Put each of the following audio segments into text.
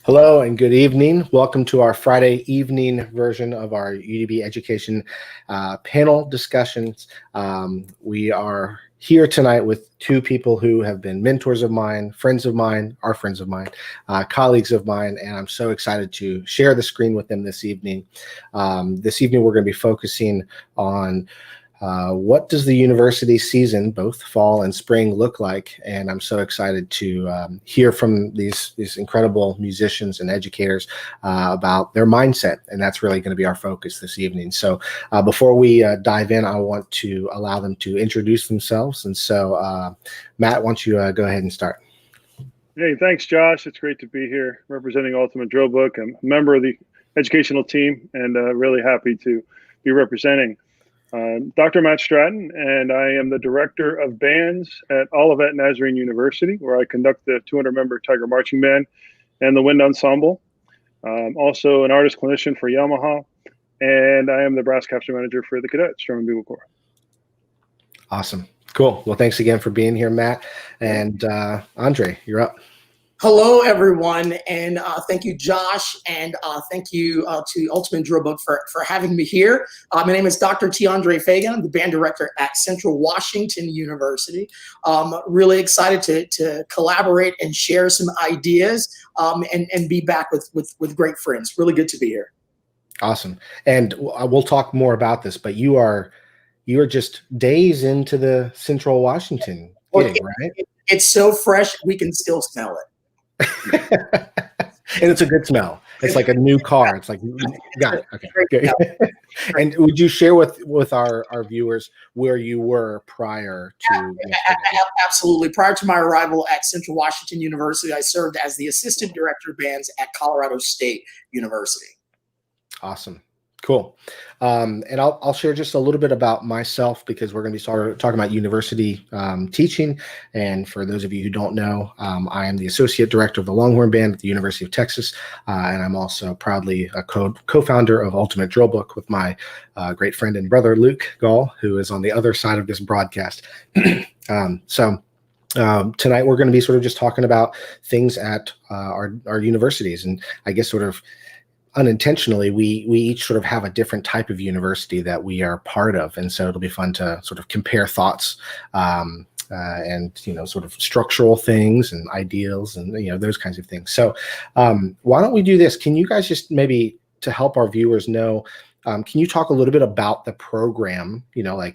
Hello and good evening. Welcome to our Friday evening version of our UDB education panel discussions. We are here tonight with two people who have been mentors of mine, friends of mine, colleagues of mine, and I'm so excited to share the screen with them this evening. This evening we're going to be focusing on what does the university season, both fall and spring, look like? And I'm so excited to hear from these incredible musicians and educators about their mindset. And that's really going to be our focus this evening. So before we dive in, I want to allow them to introduce themselves. And so, Matt, why don't you go ahead and start? Hey, thanks, Josh. It's great to be here representing Ultimate Drill Book. I'm a member of the educational team and really happy to be representing Dr. Matt Stratton, and I am the director of bands at Olivet Nazarene University, where I conduct the 200-member Tiger Marching Band and the Wind Ensemble. I'm also an artist clinician for Yamaha, and I am the brass capture manager for the Cadets Drum and Bugle Corps. Awesome. Cool. Well, thanks again for being here, Matt. And Andre, you're up. Hello, everyone, and thank you, Josh, and thank you to Ultimate Drill Book for having me here. My name is Dr. T. Andre Fagan. I'm the band director at Central Washington University. Really excited to collaborate and share some ideas and be back with great friends. Really good to be here. Awesome. And we'll talk more about this, but you are just days into the Central Washington gig, right? It's so fresh, we can still smell it. And it's a good smell. It's like a new car. It's like, got it. Okay. Good. And would you share with our viewers where you were prior to? Absolutely. Prior to my arrival at Central Washington University, I served as the assistant director of bands at Colorado State University. Awesome. Cool. And I'll share just a little bit about myself because we're going to be talking about university teaching. And for those of you who don't know, I am the associate director of the Longhorn Band at the University of Texas. And I'm also proudly a co-founder of Ultimate Drill Book with my great friend and brother, Luke Gall, who is on the other side of this broadcast. Tonight we're going to be sort of just talking about things at our universities. And I guess sort of unintentionally, we each sort of have a different type of university that we are part of. And so it'll be fun to sort of compare thoughts and, sort of structural things and ideals and, those kinds of things. So why don't we do this? Can you guys just maybe, to help our viewers know, can you talk a little bit about the program, the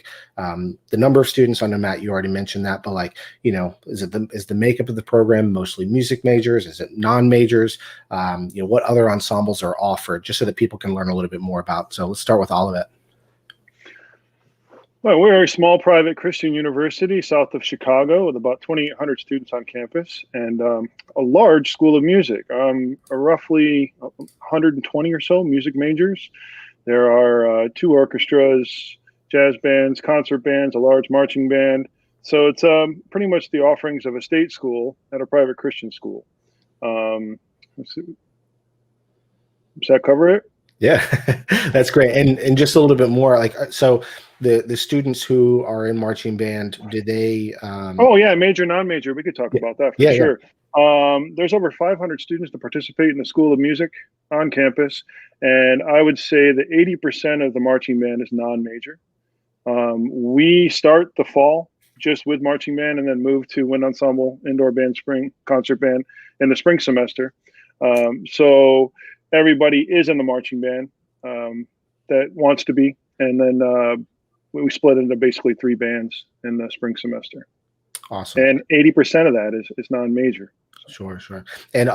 number of students? I know, Matt, you already mentioned that, but is the makeup of the program mostly music majors? Is it non-majors? What other ensembles are offered, just so that people can learn a little bit more about. So let's start with Olivet. Well, we're a small private Christian university south of Chicago with about 2,800 students on campus and a large school of music, roughly 120 or so music majors. There are 2 orchestras, jazz bands, concert bands, a large marching band. So it's pretty much the offerings of a state school at a private Christian school. Let's see. Does that cover it? Yeah, that's great. And just a little bit more, so the students who are in marching band, do they? Oh yeah, major, non-major. We could talk about that for sure. Yeah. There's over 500 students that participate in the School of Music on campus, and I would say that 80% of the marching band is non-major. We start the fall just with marching band and then move to wind ensemble, indoor band, spring concert band in the spring semester. So everybody is in the marching band that wants to be, and then we split into basically 3 bands in the spring semester. Awesome. And 80% of that is non-major. Sure. And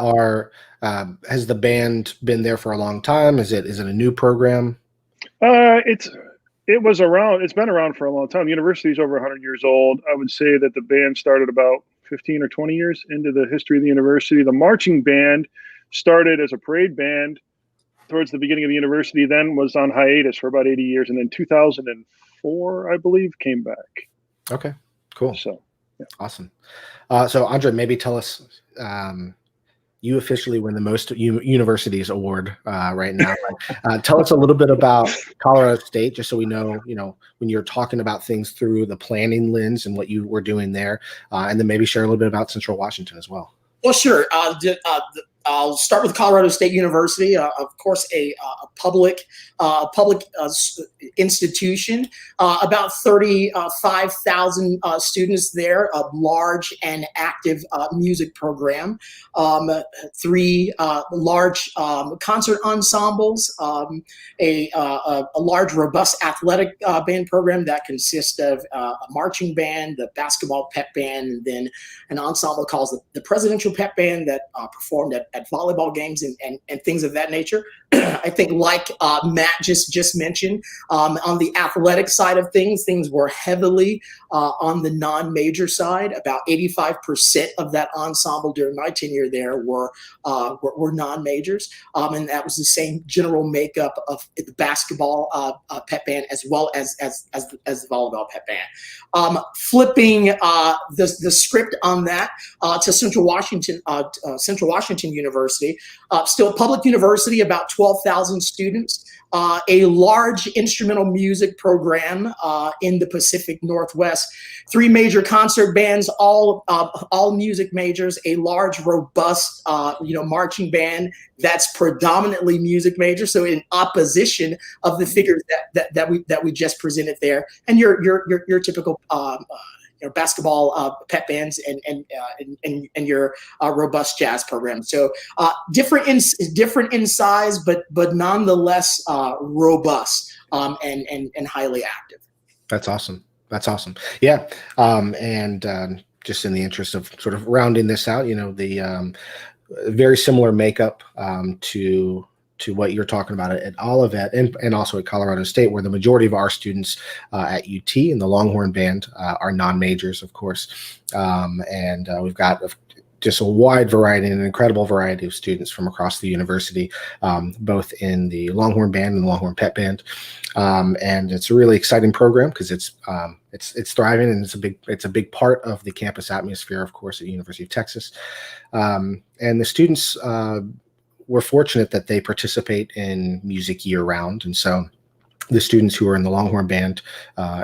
has the band been there for a long time? Is it a new program? It's been around for a long time. The university is over 100 years old. I would say that the band started about 15 or 20 years into the history of the university. The marching band started as a parade band towards the beginning of the university, then was on hiatus for about 80 years, and then 2004, I believe, came back. Okay, cool. So, yeah. Awesome. So, Andre, maybe tell us, you officially win the most universities award right now. Tell us a little bit about Colorado State, just so we know, when you're talking about things through the planning lens and what you were doing there, and then maybe share a little bit about Central Washington as well. Well, sure. I'll start with Colorado State University, of course, a public institution, about 35,000 students there, a large and active music program, 3 large concert ensembles, a large, robust athletic band program that consists of a marching band, the basketball pep band, and then an ensemble called the Presidential Pep Band that performed at volleyball games and things of that nature. I think, like Matt just mentioned, on the athletic side of things were heavily on the non-major side. About 85% of that ensemble during my tenure there were non-majors, and that was the same general makeup of the basketball pep band as well as the volleyball pep band. Flipping the script on that to Central Washington University, still a public university, about 12,000 students. A large instrumental music program in the Pacific Northwest, 3 major concert bands, all music majors, a large, robust, marching band that's predominantly music major. So in opposition of the figures that we just presented there, and your typical basketball pep bands and your robust jazz program. So different in size, but nonetheless robust and highly active. That's awesome. That's awesome. Yeah. And just in the interest of sort of rounding this out, the very similar makeup to what you're talking about at Olivet and also at Colorado State, where the majority of our students at UT and the Longhorn Band are non-majors, of course. And we've got just a wide variety and an incredible variety of students from across the university, both in the Longhorn Band and the Longhorn Pep Band. And it's a really exciting program because it's thriving, and it's a big part of the campus atmosphere, of course, at University of Texas. And the students, we're fortunate that they participate in music year round. And so the students who are in the Longhorn Band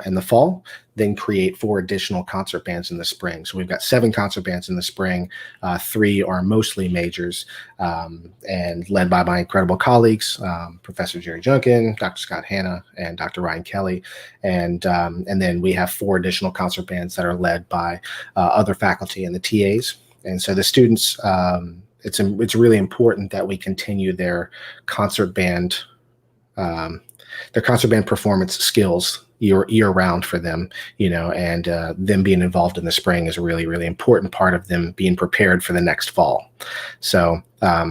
in the fall then create 4 additional concert bands in the spring. So we've got 7 concert bands in the spring. 3 are mostly majors, and led by my incredible colleagues, Professor Jerry Junkin, Dr. Scott Hanna, and Dr. Ryan Kelly. And then we have 4 additional concert bands that are led by other faculty and the TAs. And so the students, it's really important that we continue their concert band performance skills year round for them, and them being involved in the spring is a really, really important part of them being prepared for the next fall. So I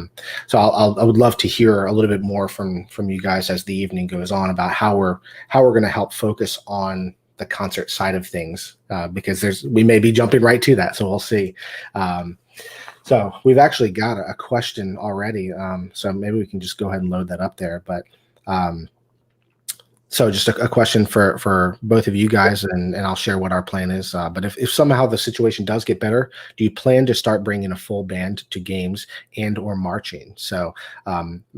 would love to hear a little bit more from you guys as the evening goes on about how we're going to help focus on the concert side of things, because we may be jumping right to that. So we'll see. So we've actually got a question already. So maybe we can just go ahead and load that up there. But so just a question for both of you guys, and I'll share what our plan is. But if somehow the situation does get better, do you plan to start bringing a full band to games and or marching? So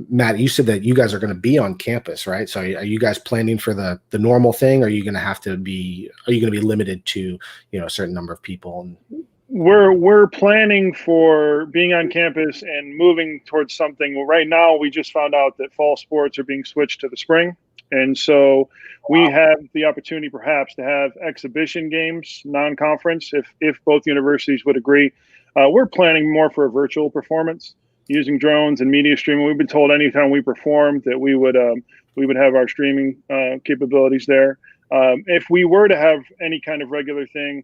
Matt, you said that you guys are going to be on campus, right? So are you guys planning for the normal thing? Or are you going to be limited to, a certain number of people? We're planning for being on campus and moving towards something. Well, right now, we just found out that fall sports are being switched to the spring. And so we have the opportunity perhaps to have exhibition games, non-conference, if both universities would agree. We're planning more for a virtual performance using drones and media streaming. We've been told anytime we perform that we would have our streaming capabilities there. If we were to have any kind of regular thing,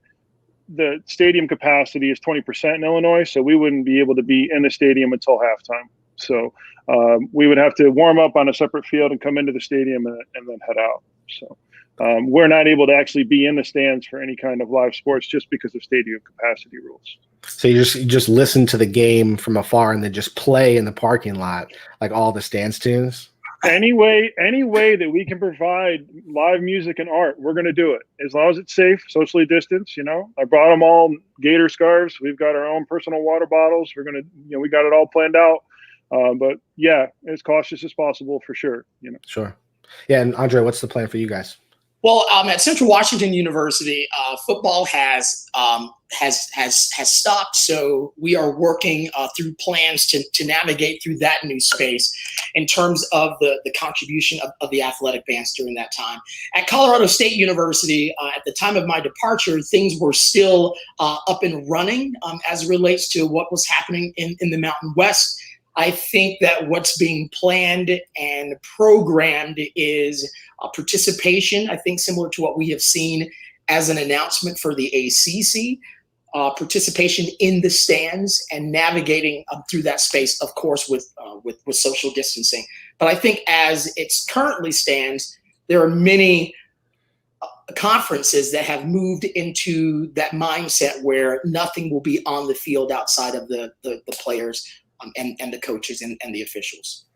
the stadium capacity is 20% in Illinois, so we wouldn't be able to be in the stadium until halftime. So we would have to warm up on a separate field and come into the stadium and then head out. So we're not able to actually be in the stands for any kind of live sports just because of stadium capacity rules. So you just listen to the game from afar and then just play in the parking lot like all the stands tunes? Any way that we can provide live music and art, we're going to do it as long as it's safe, socially distanced. I brought them all gator scarves. We've got our own personal water bottles. We're going to, we got it all planned out. But yeah, as cautious as possible for sure. Sure. Yeah. And Andre, what's the plan for you guys? Well, at Central Washington University, football has stopped. So we are working through plans to navigate through that new space in terms of the contribution of the athletic bands during that time. At Colorado State University, at the time of my departure, things were still up and running as it relates to what was happening in the Mountain West. I think that what's being planned and programmed is participation, I think similar to what we have seen as an announcement for the ACC, participation in the stands and navigating through that space, of course, with social distancing. But I think as it currently stands, there are many conferences that have moved into that mindset where nothing will be on the field outside of the players and the coaches and the officials.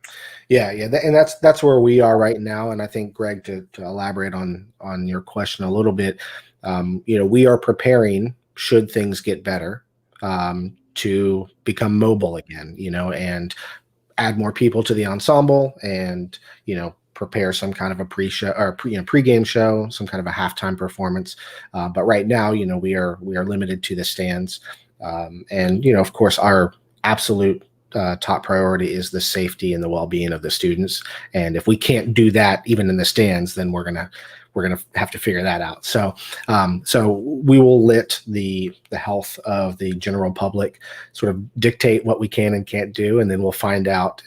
Yeah, and that's where we are right now. And I think, Greg, to elaborate on your question a little bit, we are preparing, should things get better, to become mobile again, and add more people to the ensemble, and prepare some kind of a pre-show or pre-game show, some kind of a halftime performance. But right now, we are limited to the stands, and of course, our absolute top priority is the safety and the well-being of the students. And if we can't do that even in the stands, then we're gonna have to figure that out. So we will let the health of the general public sort of dictate what we can and can't do, and then we'll find out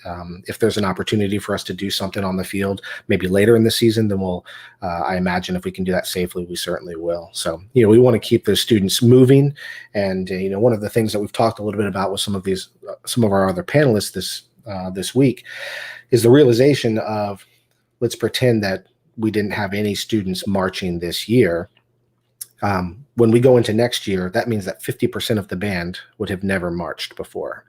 if there's an opportunity for us to do something on the field maybe later in the season. Then we'll, I imagine, if we can do that safely, we certainly will. So we want to keep those students moving, and one of the things that we've talked a little bit about with some of our other panelists this week is the realization of, let's pretend that we didn't have any students marching this year. When we go into next year, that means that 50% of the band would have never marched before.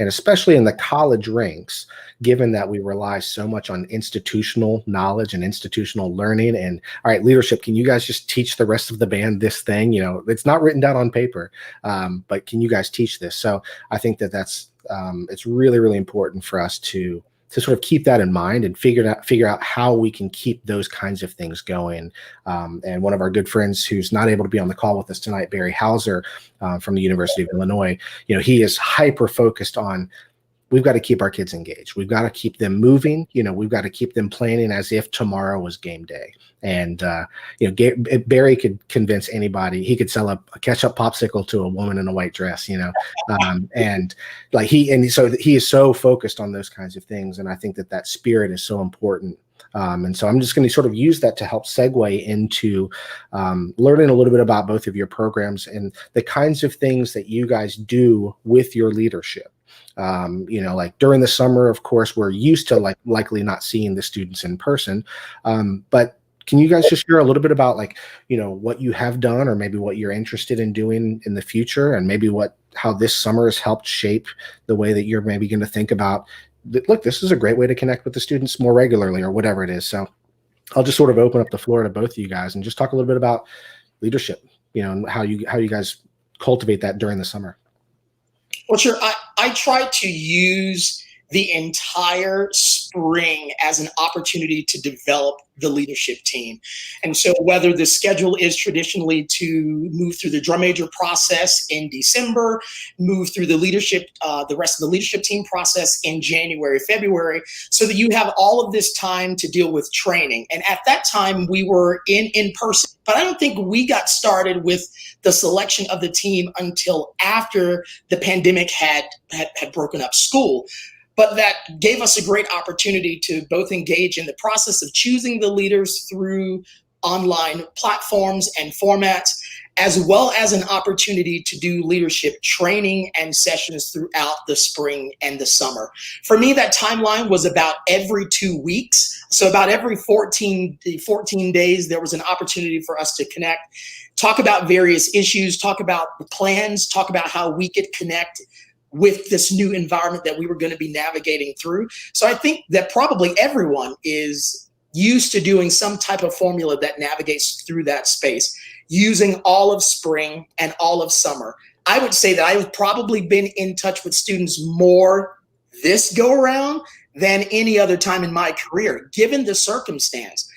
And especially in the college ranks, given that we rely so much on institutional knowledge and institutional learning, and all right, leadership, can you guys just teach the rest of the band this thing? It's not written down on paper, but can you guys teach this? So I think that's it's really, really important for us to sort of keep that in mind and figure out how we can keep those kinds of things going. And one of our good friends who's not able to be on the call with us tonight, Barry Hauser, from the University of Illinois, he is hyper focused on, we've got to keep our kids engaged. We've got to keep them moving. We've got to keep them planning as if tomorrow was game day. And, Barry could convince anybody. He could sell a ketchup popsicle to a woman in a white dress, and so he is so focused on those kinds of things. And I think that spirit is so important. And so I'm just going to sort of use that to help segue into learning a little bit about both of your programs and the kinds of things that you guys do with your leadership. Like during the summer, of course, we're used to likely not seeing the students in person. But can you guys just share a little bit about what you have done, or maybe what you're interested in doing in the future, and maybe how this summer has helped shape the way that you're maybe going to think about, look, this is a great way to connect with the students more regularly, or whatever it is. So I'll just sort of open up the floor to both of you guys and just talk a little bit about leadership, and how you guys cultivate that during the summer. Well, sure. I try to use the entire spring as an opportunity to develop the leadership team. And so whether the schedule is traditionally to move through the drum major process in December, move through the rest of the leadership team process in January, February, so that you have all of this time to deal with training. And at that time, we were in person, but I don't think we got started with the selection of the team until after the pandemic had broken up school. But that gave us a great opportunity to both engage in the process of choosing the leaders through online platforms and formats, as well as an opportunity to do leadership training and sessions throughout the spring and the summer. For me, that timeline was about every 2 weeks. So about every 14 days, there was an opportunity for us to connect, talk about various issues, talk about the plans, talk about how we could connect with this new environment that we were going to be navigating through. So I think that probably everyone is used to doing some type of formula that navigates through that space, using all of spring and all of summer. I would say that I've probably been in touch with students more this go around than any other time in my career, given the circumstance.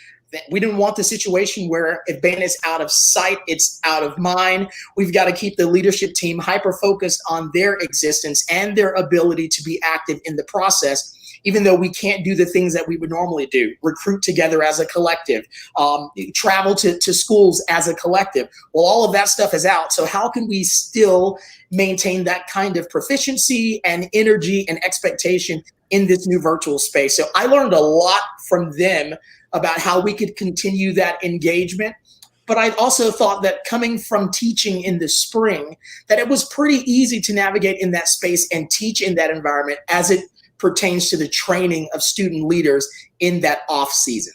We didn't want the situation where if band is out of sight, it's out of mind. We've got to keep the leadership team hyper-focused on their existence and their ability to be active in the process, even though we can't do the things that we would normally do, recruit together as a collective, travel to schools as a collective. Well, all of that stuff is out. So how can we still maintain that kind of proficiency and energy and expectation in this new virtual space? So I learned a lot from them about how we could continue that engagement. But I also thought that coming from teaching in the spring, that it was pretty easy to navigate in that space and teach in that environment as it pertains to the training of student leaders in that off season.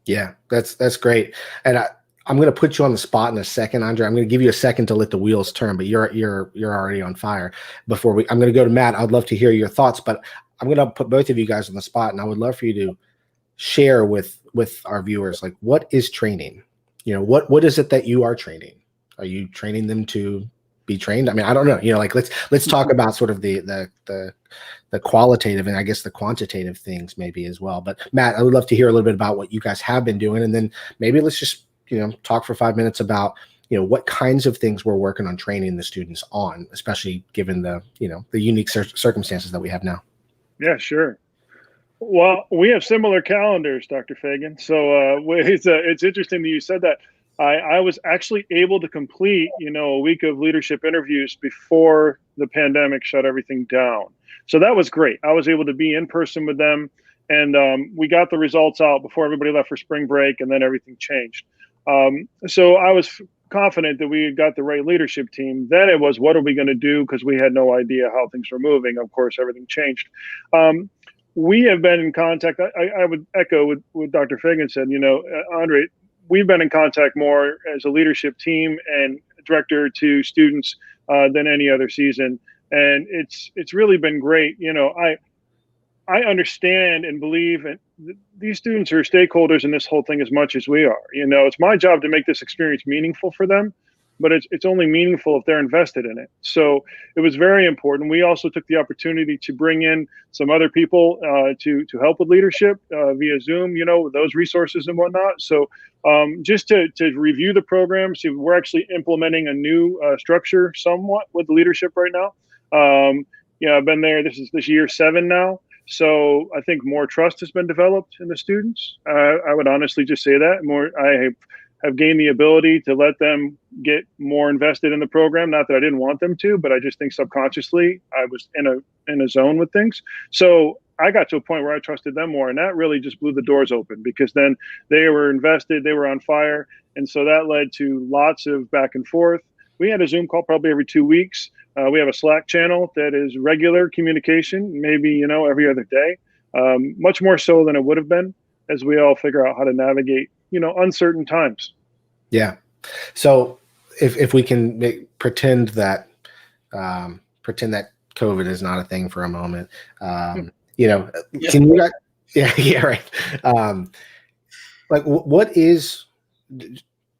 Yeah, that's great. And I'm going to put you on the spot in a second, Andre. I'm going to give you a second to let the wheels turn, but you're already on fire. I'm going to go to Matt. I'd love to hear your thoughts, but I'm going to put both of you guys on the spot, and I would love for you to share with our viewers, like, what is training? What is it that you are training? Are you training them to be trained? I mean, I don't know. Like, let's talk about sort of the qualitative and I guess the quantitative things maybe as well. But Matt, I would love to hear a little bit about what you guys have been doing, and then maybe let's just talk for 5 minutes about what kinds of things we're working on training the students on, especially given the the unique circumstances that we have now. Yeah, sure. Well, we have similar calendars, Dr. Fagan. So it's interesting that you said that. I was actually able to complete, a week of leadership interviews before the pandemic shut everything down. So that was great. I was able to be in person with them, and we got the results out before everybody left for spring break, and then everything changed. So I was confident that we got the right leadership team. Then it was, what are we going to do? Because we had no idea how things were moving. Of course, everything changed. We have been in contact. I would echo what Dr. Fagan said. Andre, we've been in contact more as a leadership team and director to students than any other season, and it's really been great. I understand and believe, and these students are stakeholders in this whole thing as much as we are. It's my job to make this experience meaningful for them, but it's only meaningful if they're invested in it. So it was very important. We also took the opportunity to bring in some other people to help with leadership via Zoom, those resources and whatnot. So just to review the program, see, we're actually implementing a new structure somewhat with leadership right now. I've been there. This is year 7 now. So I think more trust has been developed in the students. I would honestly just say that I have gained the ability to let them get more invested in the program. Not that I didn't want them to, but I just think subconsciously I was in a zone with things. So I got to a point where I trusted them more, and that really just blew the doors open, because then they were invested, they were on fire. And so that led to lots of back and forth. We had a Zoom call probably every 2 weeks. We have a Slack channel that is regular communication, maybe, every other day, much more so than it would have been, as we all figure out how to navigate, uncertain times. Yeah. So if we can pretend that COVID is not a thing for a moment, can you guys, yeah, right. Like what is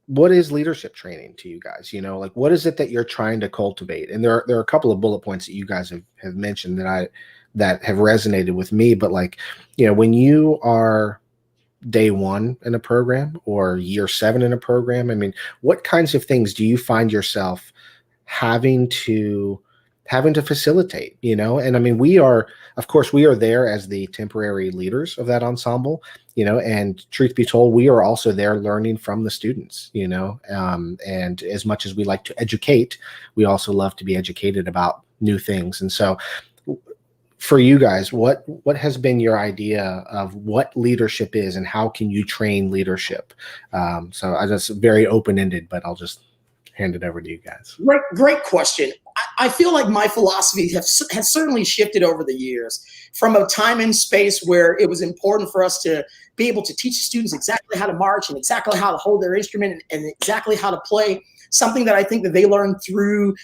leadership training to you guys? Like, what is it that you're trying to cultivate? And there are a couple of bullet points that you guys have mentioned that have resonated with me, but like, when you are day 1 in a program or year 7 in a program, I mean, what kinds of things do you find yourself having to facilitate, And I mean, we are there as the temporary leaders of that ensemble, and truth be told, we are also there learning from the students, and as much as we like to educate, we also love to be educated about new things. And so for you guys, what has been your idea of what leadership is, and how can you train leadership? So I just very open-ended, but I'll just hand it over to you guys. Great question. I feel like my philosophy has certainly shifted over the years, from a time and space where it was important for us to be able to teach students exactly how to march and exactly how to hold their instrument and exactly how to play, something that I think that they learn through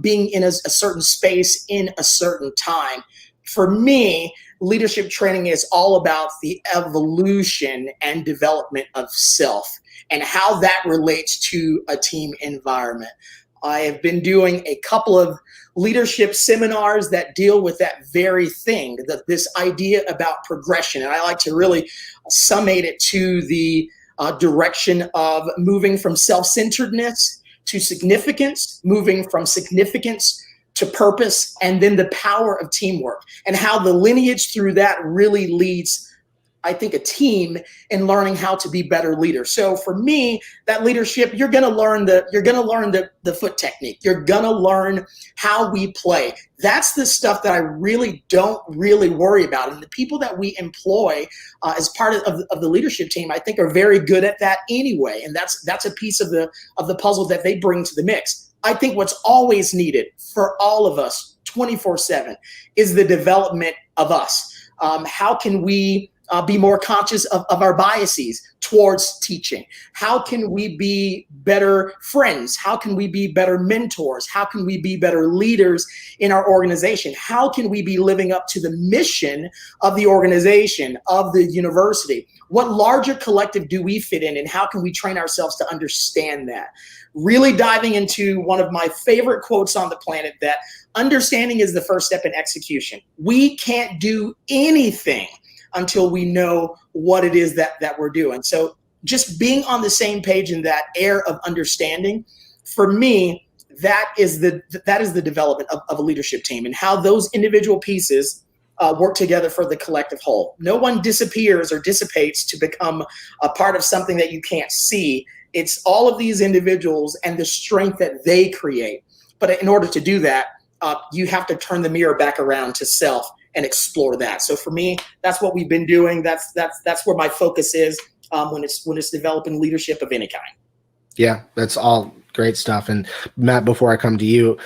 being in a certain space in a certain time. For me, leadership training is all about the evolution and development of self and how that relates to a team environment. I have been doing a couple of leadership seminars that deal with that very thing, this idea about progression. And I like to really summate it to the direction of moving from self-centeredness to significance, moving from significance to purpose, and then the power of teamwork, and how the lineage through that really leads, I think, a team in learning how to be better leaders. So for me, that leadership, you're going to learn the foot technique. You're going to learn how we play. That's the stuff that I really don't worry about. And the people that we employ as part of the leadership team, I think, are very good at that anyway. And that's a piece of the puzzle that they bring to the mix. I think what's always needed for all of us 24/7 is the development of us. How can we be more conscious of our biases towards teaching? How can we be better friends? How can we be better mentors? How can we be better leaders in our organization? How can we be living up to the mission of the organization, of the university? What larger collective do we fit in, and how can we train ourselves to understand that? Really diving into one of my favorite quotes on the planet, that understanding is the first step in execution. We can't do anything until we know what it is that we're doing. So just being on the same page in that air of understanding, for me, that is the development of a leadership team, and how those individual pieces work together for the collective whole. No one disappears or dissipates to become a part of something that you can't see. It's all of these individuals and the strength that they create. But in order to do that, you have to turn the mirror back around to self and explore that. So for me, that's what we've been doing. That's where my focus is when it's developing leadership of any kind. Yeah, that's all great stuff. And Matt, before I come to you,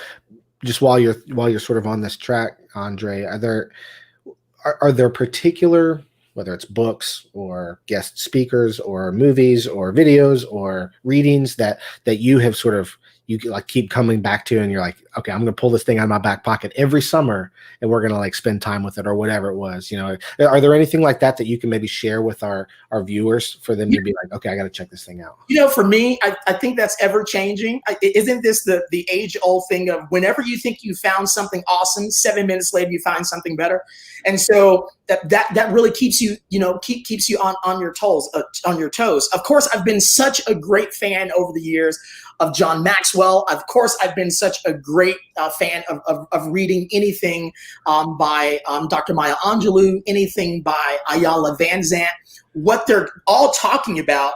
just while you're sort of on this track, Andre, are there particular, whether it's books or guest speakers or movies or videos or readings that you have sort of, you like keep coming back to, and you're like, okay, I'm going to pull this thing out of my back pocket every summer and we're going to like spend time with it, or whatever it was, are there anything like that you can maybe share with our viewers for them to be like, okay, I got to check this thing out? For me, I think that's ever changing. Isn't this the age old thing of whenever you think you found something awesome, 7 minutes later, you find something better. And so that really keeps you, keeps you on your toes, Of course, I've been such a great fan over the years of John Maxwell. Of course, I've been such a great fan of reading anything by Dr. Maya Angelou, anything by Ayala Van Zandt. What they're all talking about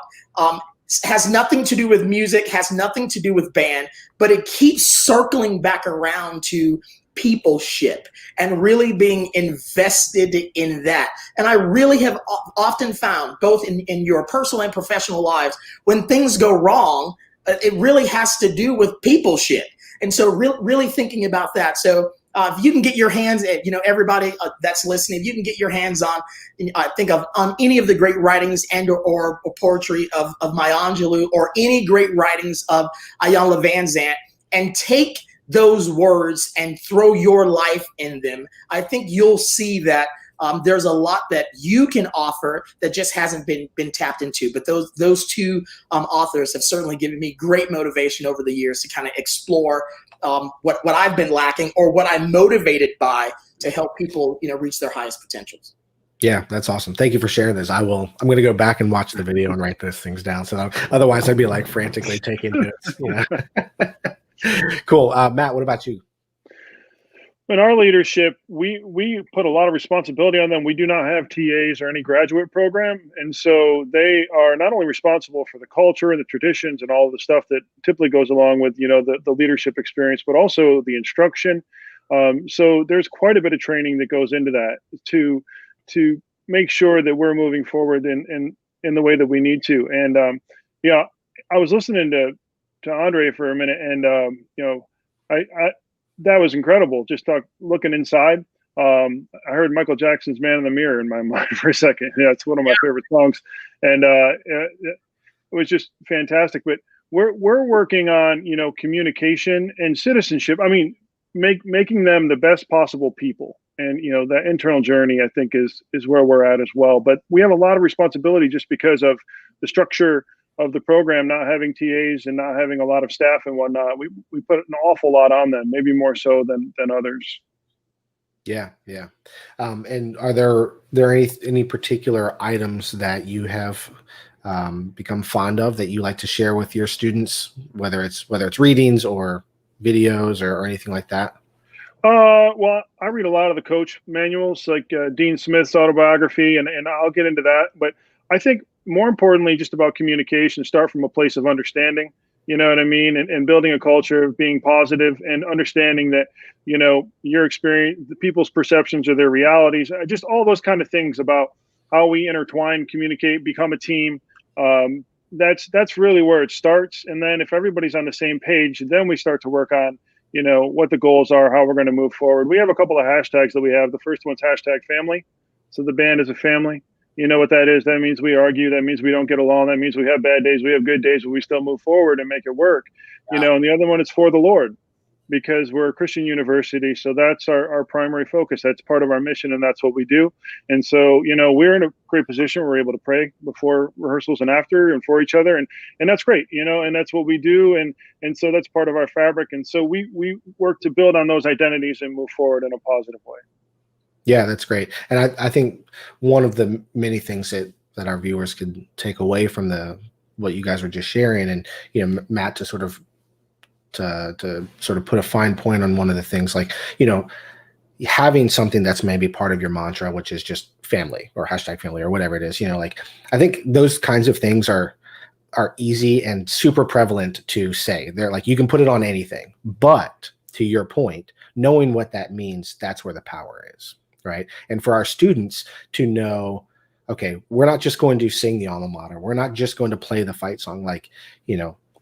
has nothing to do with music, has nothing to do with band, but it keeps circling back around to peopleship and really being invested in that. And I really have often found, both in your personal and professional lives, when things go wrong, it really has to do with peopleship. And so really thinking about that. So if you can get your hands at, everybody that's listening, if you can get your hands on, I think on any of the great writings and or poetry of Maya Angelou, or any great writings of Ayala Van Zandt, and take those words and throw your life in them, I think you'll see that there's a lot that you can offer that just hasn't been tapped into. But those two authors have certainly given me great motivation over the years to kind of explore what I've been lacking, or what I'm motivated by, to help people reach their highest potentials. Yeah, that's awesome. Thank you for sharing this. I'm going to go back and watch the video and write those things down. So otherwise I'd be like frantically taking notes. Cool. Matt, what about you? In our leadership, we put a lot of responsibility on them. We do not have TAs or any graduate program. And so they are not only responsible for the culture and the traditions and all of the stuff that typically goes along with, the leadership experience, but also the instruction. So there's quite a bit of training that goes into that to make sure that we're moving forward in the way that we need to. And I was listening to Andre for a minute, and that was incredible. Just looking inside. I heard Michael Jackson's "Man in the Mirror" in my mind for a second. Yeah, it's one of my favorite songs, and it was just fantastic. But we're working on communication and citizenship. I mean, making them the best possible people, and that internal journey, I think, is where we're at as well. But we have a lot of responsibility just because of the structure of the program, not having TAs and not having a lot of staff and whatnot, we put an awful lot on them, maybe more so than others. Yeah, yeah. And are there any particular items that you have become fond of that you like to share with your students, whether it's readings or videos or anything like that? Well, I read a lot of the coach manuals, like Dean Smith's autobiography, and I'll get into that. But I think more importantly, just about communication, start from a place of understanding. You know what I mean? And building a culture of being positive and understanding that, your experience, the people's perceptions are their realities, just all those kind of things about how we intertwine, communicate, become a team. That's really where it starts. And then if everybody's on the same page, then we start to work on what the goals are, how we're going to move forward. We have a couple of hashtags that we have. The first one's hashtag family. So the band is a family. You know what that is? That means we argue. That means we don't get along. That means we have bad days. We have good days, but we still move forward and make it work. And the other one is for the Lord, because we're a Christian university. So that's our primary focus. That's part of our mission, and that's what we do. And so, we're in a great position. We're able to pray before rehearsals and after and for each other. And that's great, and that's what we do. And so that's part of our fabric. And so we work to build on those identities and move forward in a positive way. Yeah, that's great. And I think one of the many things that our viewers could take away from what you guys were just sharing, and Matt, to sort of put a fine point on one of the things, like having something that's maybe part of your mantra, which is just family or hashtag family or whatever it is. Like I think those kinds of things are easy and super prevalent to say. They're like, you can put it on anything, but to your point, knowing what that means, that's where the power is. Right. And for our students to know, okay, we're not just going to sing the alma mater. We're not just going to play the fight song. Like,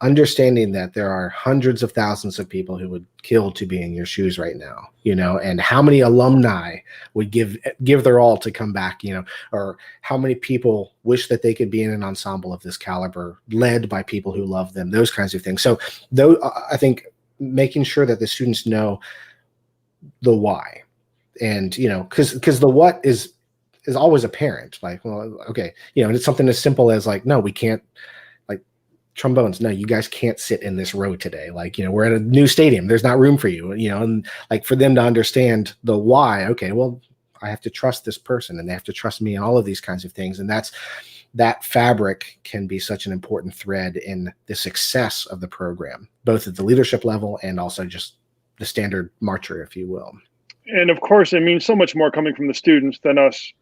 understanding that there are hundreds of thousands of people who would kill to be in your shoes right now, and how many alumni would give their all to come back, or how many people wish that they could be in an ensemble of this caliber, led by people who love them, those kinds of things. So though I think making sure that the students know the why. And, because the what is always apparent. Like, well, okay, and it's something as simple as like, no, we can't, like trombones. No, you guys can't sit in this row today. Like, we're at a new stadium. There's not room for you, and like for them to understand the why. Okay, well, I have to trust this person and they have to trust me and all of these kinds of things. And that fabric can be such an important thread in the success of the program, both at the leadership level and also just the standard marcher, if you will. And of course, it means so much more coming from the students than us,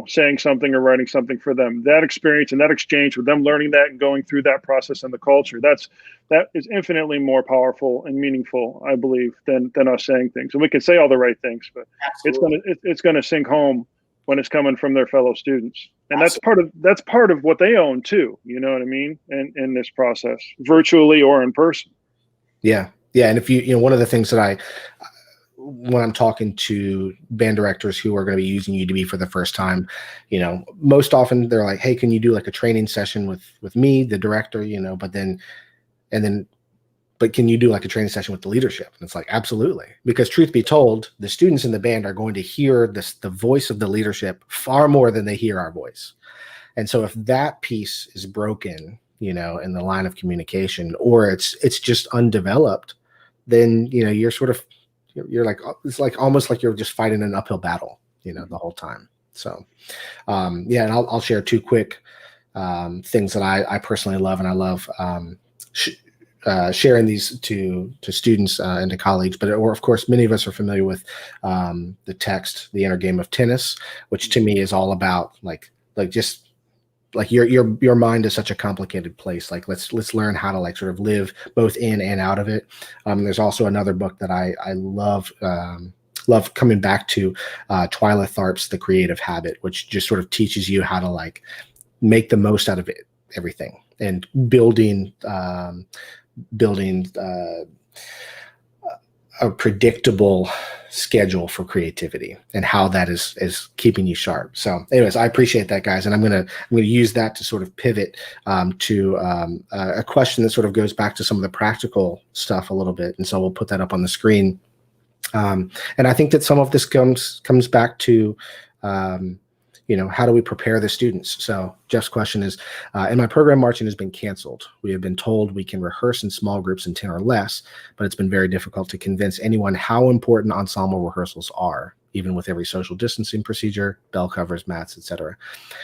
saying something or writing something for them. That experience and that exchange with them, learning that and going through that process and the culture, that is infinitely more powerful and meaningful, I believe, than us saying things. And we can say all the right things, but it's gonna sink home when it's coming from their fellow students. And that's part of what they own too. You know what I mean? And in this process, virtually or in person. Yeah, yeah. And if one of the things that when I'm talking to band directors who are going to be using UDB for the first time, most often they're like, hey, can you do like a training session with me, the director, but can you do like a training session with the leadership? And it's like, absolutely. Because truth be told, the students in the band are going to hear the voice of the leadership far more than they hear our voice. And so if that piece is broken, in the line of communication, or it's just undeveloped, then, you're sort of, you're like, it's like almost like you're just fighting an uphill battle, the whole time. So, yeah, and I'll share two quick things that I personally love, and I love sharing these to students and to colleagues. But of course, many of us are familiar with the text, The Inner Game of Tennis, which to me is all about like just like your mind is such a complicated place. Like let's learn how to like sort of live both in and out of it. There's also another book that I love coming back to, Twyla Tharp's The Creative Habit, which just sort of teaches you how to like make the most out of it, everything, and building a predictable schedule for creativity and how that is keeping you sharp. So anyways, I appreciate that, guys. And I'm going to use that to sort of pivot to a question that sort of goes back to some of the practical stuff a little bit. And so we'll put that up on the screen. And I think that some of this comes back to, how do we prepare the students? So Jeff's question is, in my program, marching has been canceled. We have been told we can rehearse in small groups in 10 or less, but it's been very difficult to convince anyone how important ensemble rehearsals are, even with every social distancing procedure, bell covers, mats, etc.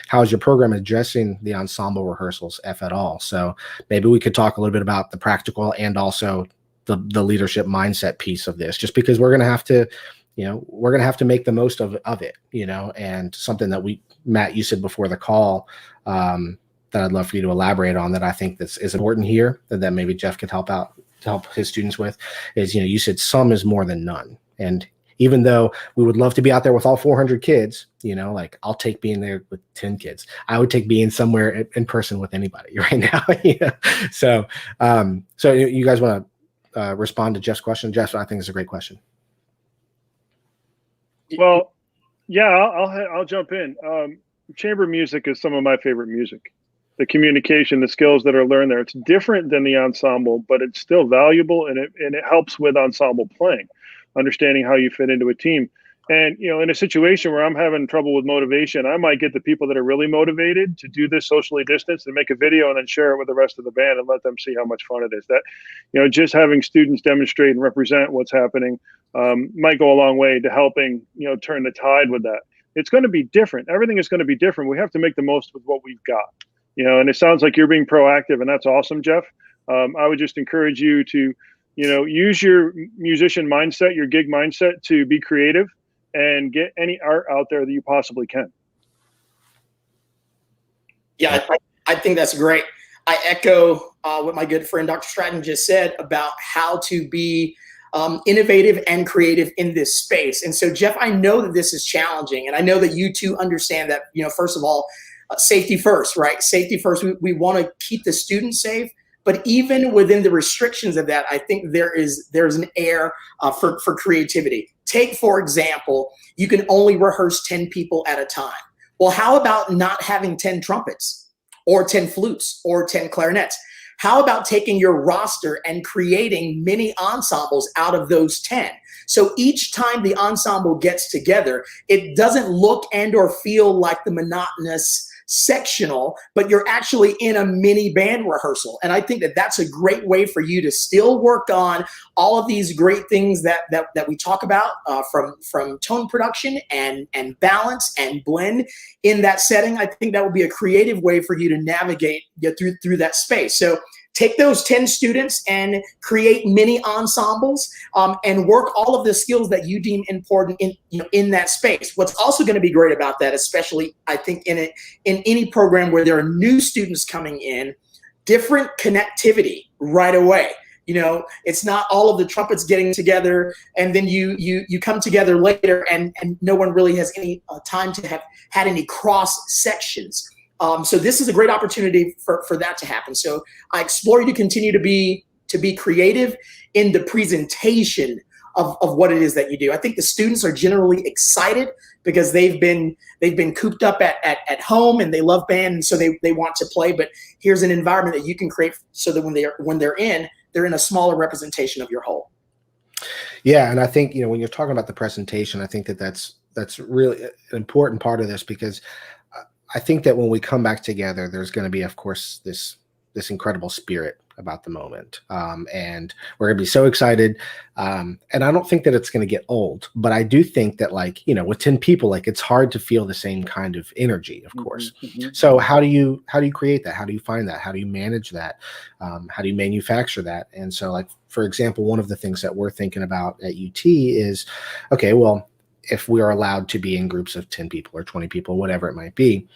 How is your program addressing the ensemble rehearsals, if at all? So maybe we could talk a little bit about the practical and also the leadership mindset piece of this, just because we're going to have to, make the most of it, and something that Matt, you said before the call, that I'd love for you to elaborate on, that I think is important here, that maybe Jeff could help his students with, is, you said some is more than none. And even though we would love to be out there with all 400 kids, like I'll take being there with 10 kids. I would take being somewhere in person with anybody right now. So you guys want to respond to Jeff's question? Jeff, I think it's a great question. Well, yeah, I'll jump in. Chamber music is some of my favorite music. The communication, the skills that are learned there, it's different than the ensemble, but it's still valuable, and it helps with ensemble playing, understanding how you fit into a team. And, in a situation where I'm having trouble with motivation, I might get the people that are really motivated to do this socially distanced and make a video and then share it with the rest of the band and let them see how much fun it is. That, just having students demonstrate and represent what's happening might go a long way to helping, turn the tide with that. It's going to be different. Everything is going to be different. We have to make the most with what we've got, and it sounds like you're being proactive, and that's awesome, Jeff. I would just encourage you to, use your musician mindset, your gig mindset, to be creative and get any art out there that you possibly can. Yeah, I think that's great. I echo what my good friend Dr. Stratton just said about how to be innovative and creative in this space. And so, Jeff, I know that this is challenging, and I know that you two understand that, first of all, safety first, right? Safety first. We want to keep the students safe. But even within the restrictions of that, I think there's an air for creativity. Take, for example, you can only rehearse 10 people at a time. Well, how about not having 10 trumpets or 10 flutes or 10 clarinets? How about taking your roster and creating mini ensembles out of those 10? So each time the ensemble gets together, it doesn't look and or feel like the monotonous sectional, but you're actually in a mini band rehearsal. And I think that that's a great way for you to still work on all of these great things that we talk about from tone production and balance and blend in that setting. I think that would be a creative way for you to navigate through that space. So take those 10 students and create mini ensembles and work all of the skills that you deem important in that space. What's also going to be great about that, especially I think in any program where there are new students coming in, different connectivity right away. It's not all of the trumpets getting together and then you come together later and no one really has any time to have had any cross sections. So this is a great opportunity for that to happen. So I explore you to continue to be creative in the presentation of what it is that you do. I think the students are generally excited because they've been cooped up at home and they love band, and so they want to play. But here's an environment that you can create so that when they're in a smaller representation of your whole. Yeah, and I think when you're talking about the presentation, I think that's really an important part of this, because I think that when we come back together, there's going to be, of course, this incredible spirit about the moment. And we're going to be so excited. And I don't think that it's going to get old, but I do think that with 10 people, it's hard to feel the same kind of energy, of course. Mm-hmm. So how do you create that? How do you find that? How do you manage that? How do you manufacture that? And so for example, one of the things that we're thinking about at UT is, okay, well, if we are allowed to be in groups of 10 people or 20 people, whatever it might be,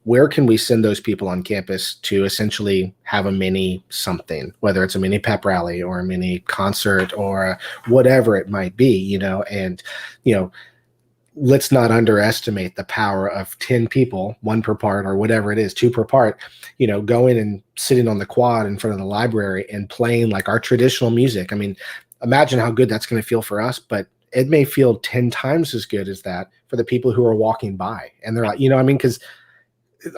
where can we send those people on campus to essentially have a mini something, whether it's a mini pep rally or a mini concert or whatever it might be, and, let's not underestimate the power of 10 people, 1 per part or whatever it is, 2 per part, going and sitting on the quad in front of the library and playing our traditional music. I mean, imagine how good that's going to feel for us, but it may feel 10 times as good as that for the people who are walking by. And they're like, because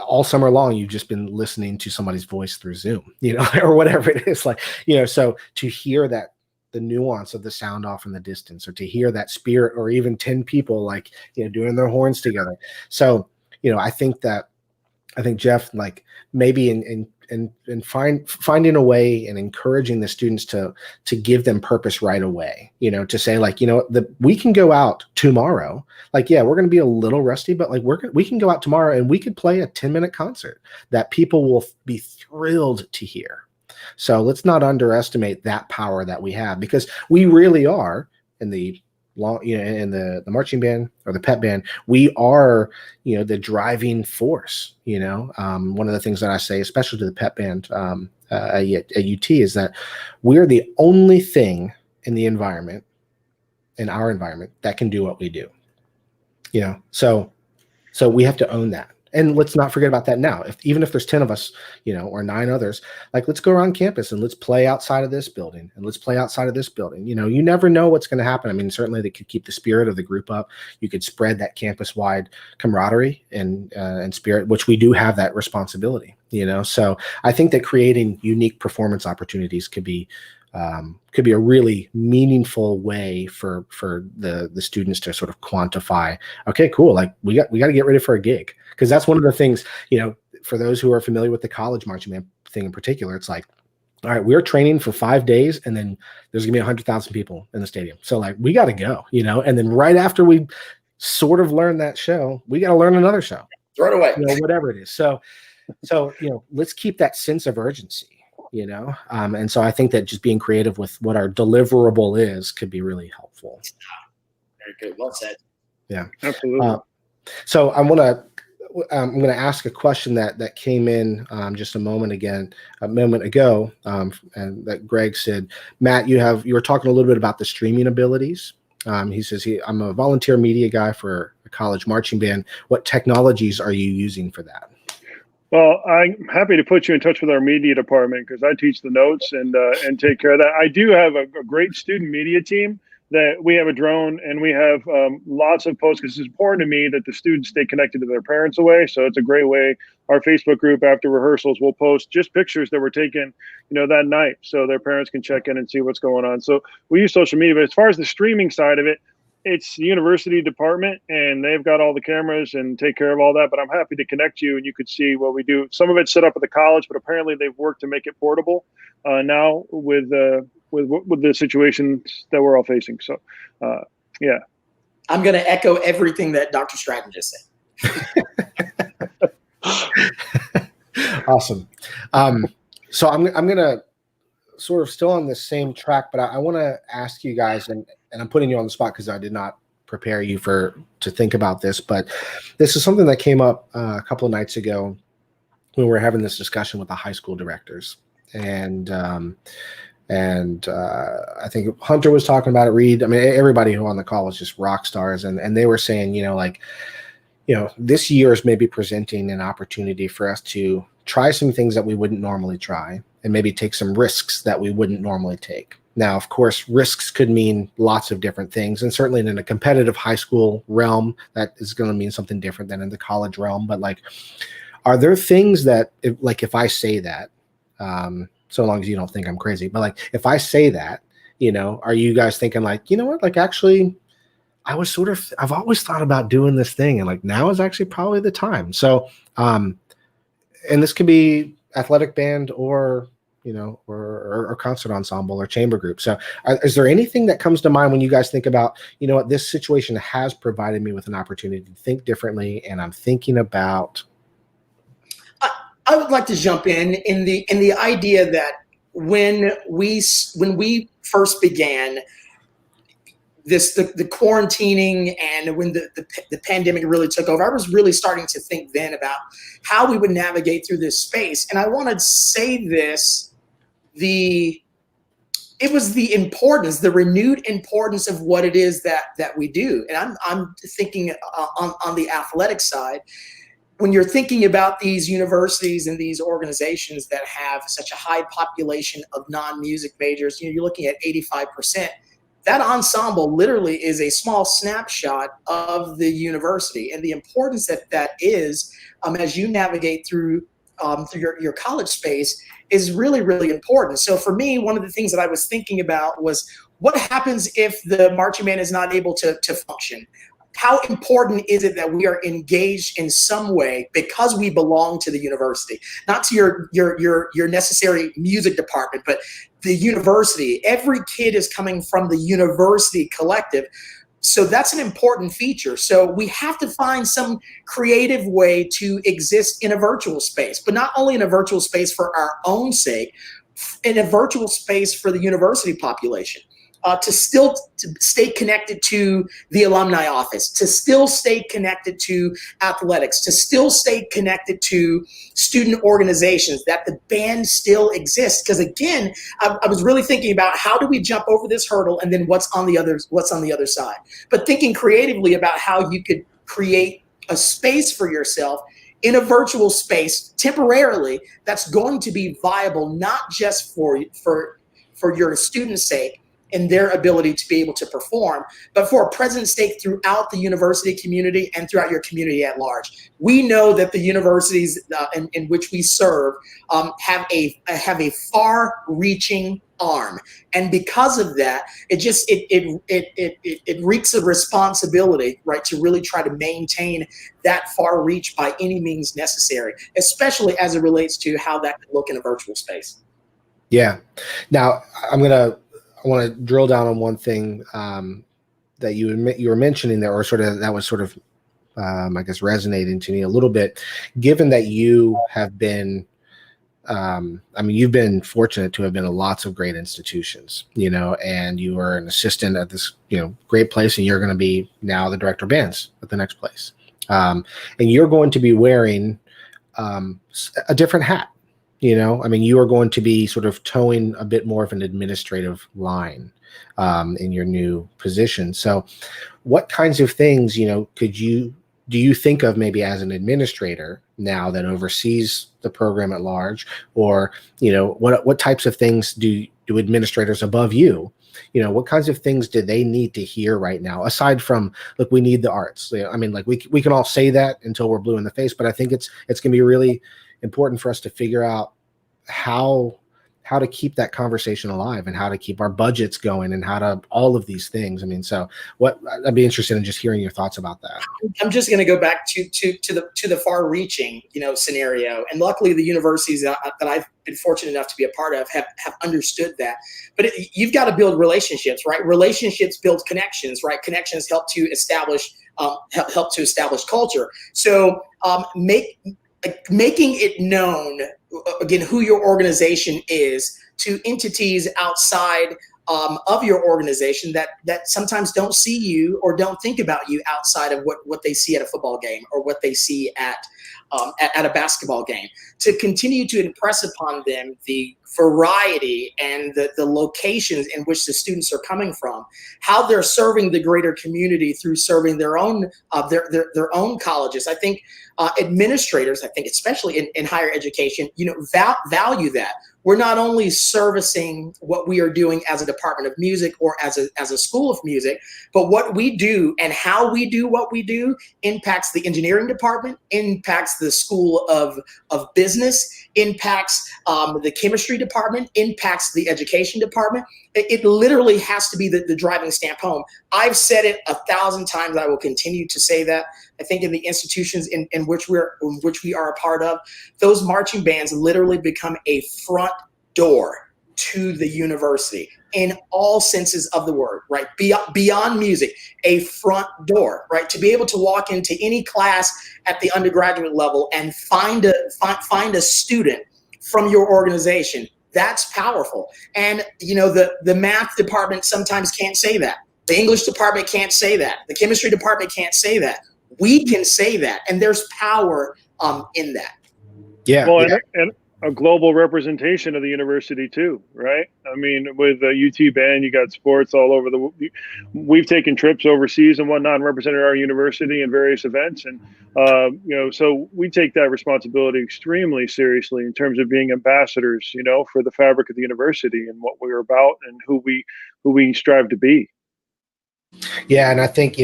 all summer long, you've just been listening to somebody's voice through Zoom, or whatever it is, so to hear that, the nuance of the sound off in the distance, or to hear that spirit, or even 10 people, doing their horns together. So, I think Jeff, like maybe in finding a way and encouraging the students to give them purpose right away, to say like, we can go out tomorrow. Like, yeah, we're going to be a little rusty, but like we can go out tomorrow and we could play a 10-minute concert that people will be thrilled to hear. So let's not underestimate that power that we have, because we really are in the in the marching band or the pep band, we are, the driving force. One of the things that I say, especially to the pep band at UT, is that we're the only thing in the environment, in our environment, that can do what we do. So we have to own that. And let's not forget about that now. Even if there's 10 of us, or 9 others, like let's go around campus and let's play outside of this building and let's play outside of this building. You never know what's going to happen. I mean, certainly they could keep the spirit of the group up. You could spread that campus-wide camaraderie and spirit, which we do have that responsibility. So I think that creating unique performance opportunities could be a really meaningful way for the students to sort of quantify, okay, cool, like we got to get ready for a gig. Because that's one of the things, for those who are familiar with the college marching band thing in particular, it's like, all right, we're training for 5 days and then there's gonna be 100,000 people in the stadium. So like, we got to go, and then right after we sort of learn that show, we got to learn another show. Throw it away. Whatever it is. So, let's keep that sense of urgency, and so I think that just being creative with what our deliverable is could be really helpful. Very good. Well said. Yeah, absolutely. So I'm going to ask a question that came in just a moment ago, and that Greg said, Matt, you were talking a little bit about the streaming abilities. He says, I'm a volunteer media guy for a college marching band. What technologies are you using for that? Well, I'm happy to put you in touch with our media department, because I teach the notes and take care of that. I do have a great student media team. That we have a drone and we have lots of posts, because it's important to me that the students stay connected to their parents away. So it's a great way. Our Facebook group after rehearsals will post just pictures that were taken, that night, so their parents can check in and see what's going on. So we use social media. But as far as the streaming side of it, it's the university department and they've got all the cameras and take care of all that. But I'm happy to connect you and you could see what we do. Some of it's set up at the college, but apparently they've worked to make it portable now with the situations that we're all facing. So, yeah. I'm going to echo everything that Dr. Stratton just said. Awesome. So I'm going to sort of still on the same track, but I want to ask you guys, and I'm putting you on the spot because I did not prepare you to think about this, but this is something that came up a couple of nights ago when we were having this discussion with the high school directors. And I think Hunter was talking about it, Reed. I mean, everybody who on the call was just rock stars. And they were saying, this year is maybe presenting an opportunity for us to try some things that we wouldn't normally try and maybe take some risks that we wouldn't normally take. Now, of course, risks could mean lots of different things. And certainly in a competitive high school realm, that is going to mean something different than in the college realm. But like, are there things that, if I say that, so long as you don't think I'm crazy, but like, if I say that, are you guys thinking like, what, like actually, I've always thought about doing this thing, and like now is actually probably the time. So, and this could be athletic band or, or concert ensemble or chamber group. So is there anything that comes to mind when you guys think about, what, this situation has provided me with an opportunity to think differently, and I'm thinking about. I would like to jump in the idea that when we first began the quarantining and when the pandemic really took over, I was really starting to think then about how we would navigate through this space. And I want to say this, it was the importance, the renewed importance of what it is that we do. And I'm thinking on the athletic side, when you're thinking about these universities and these organizations that have such a high population of non-music majors, you're looking at 85%. That ensemble literally is a small snapshot of the university, and the importance that is as you navigate through your college space is really, really important. So for me, one of the things that I was thinking about was what happens if the marching band is not able to function? how important is it that we are engaged in some way because we belong to the university, not to your necessary music department, but the university. Every kid is coming from the university collective. So that's an important feature. So we have to find some creative way to exist in a virtual space, but not only in a virtual space for our own sake, in a virtual space for the university population. To stay connected to the alumni office, to still stay connected to athletics, to still stay connected to student organizations, that the band still exists. Because again, I was really thinking about how do we jump over this hurdle, and then what's on the other side. But thinking creatively about how you could create a space for yourself in a virtual space temporarily that's going to be viable, not just for your students' sake and their ability to be able to perform, but for a present stake throughout the university community and throughout your community at large. We know that the universities in which we serve have a far-reaching arm, and because of that, it reeks of responsibility, right, to really try to maintain that far reach by any means necessary, especially as it relates to how that could look in a virtual space. Yeah. Now I want to drill down on one thing that you were mentioning there, or sort of that was sort of, I guess, resonating to me a little bit. Given that you have been, you've been fortunate to have been at lots of great institutions, and you were an assistant at this, great place, and you're going to be now the director of bands at the next place, and you're going to be wearing a different hat. You are going to be sort of towing a bit more of an administrative line in your new position. So what kinds of things, do you think of maybe as an administrator now that oversees the program at large, or, what types of things do administrators above you, what kinds of things do they need to hear right now, aside from, look, we need the arts? We can all say that until we're blue in the face, but I think it's going to be really important for us to figure out how to keep that conversation alive, and how to keep our budgets going, and how to all of these things. So I'd be interested in just hearing your thoughts about that. I'm just going to go back to the far-reaching, scenario. And luckily, the universities that I've been fortunate enough to be a part of have understood that. But you've got to build relationships, right? Relationships build connections, right? Connections help to establish culture. So making it known, again, who your organization is to entities outside of your organization that sometimes don't see you or don't think about you outside of what they see at a football game or what they see at a basketball game, to continue to impress upon them the variety and the locations in which the students are coming from, how they're serving the greater community through serving their own their own colleges. I think administrators, especially in higher education, value that. We're not only servicing what we are doing as a department of music or as a school of music, but what we do and how we do what we do impacts the engineering department, impacts the school of business, impacts the chemistry department, impacts the education department. It literally has to be the driving stamp home. I've said it 1,000 times. I will continue to say that. I think in the institutions in which we are a part of, those marching bands literally become a front door to the university in all senses of the word, right? Beyond music, a front door, right? To be able to walk into any class at the undergraduate level and find a student from your organization, that's powerful. And the math department sometimes can't say that. The English department can't say that. The chemistry department can't say that. We can say that, and there's power in that. Yeah. Well, and a global representation of the university too, right? With the UT band, you got sports all over we've taken trips overseas and whatnot and represented our university in various events. And, so we take that responsibility extremely seriously in terms of being ambassadors, for the fabric of the university and what we're about and who we strive to be. Yeah. And I think,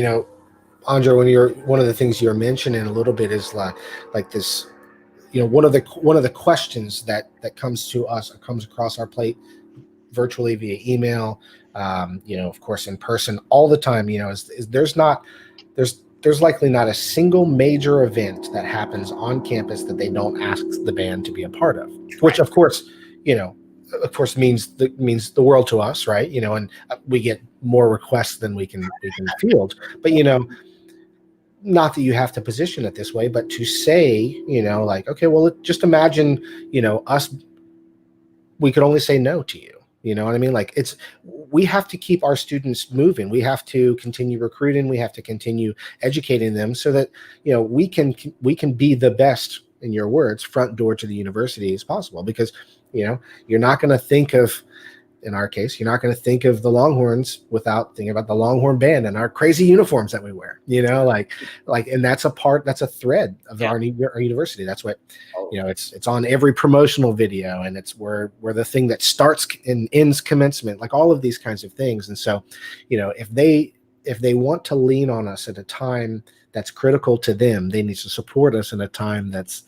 Andre, one of the things you're mentioning a little bit is like this, one of the questions that comes to us or comes across our plate virtually via email, of course in person all the time, is there's there's likely not a single major event that happens on campus that they don't ask the band to be a part of, which of course, means the world to us, right? And we get more requests than we can field, but not that you have to position it this way, but to say, like, okay, well, just imagine, us, we could only say no to you. You know what I mean? Like, we have to keep our students moving. We have to continue recruiting. We have to continue educating them so that, we can be the best, in your words, front door to the university as possible, because, you're not going to think of, in our case, you're not going to think of the Longhorns without thinking about the Longhorn band and our crazy uniforms that we wear, and that's a thread of our university. That's what, it's on every promotional video, and it's where the thing that starts and ends commencement, like all of these kinds of things. And so, if they want to lean on us at a time that's critical to them, they need to support us in a time that's,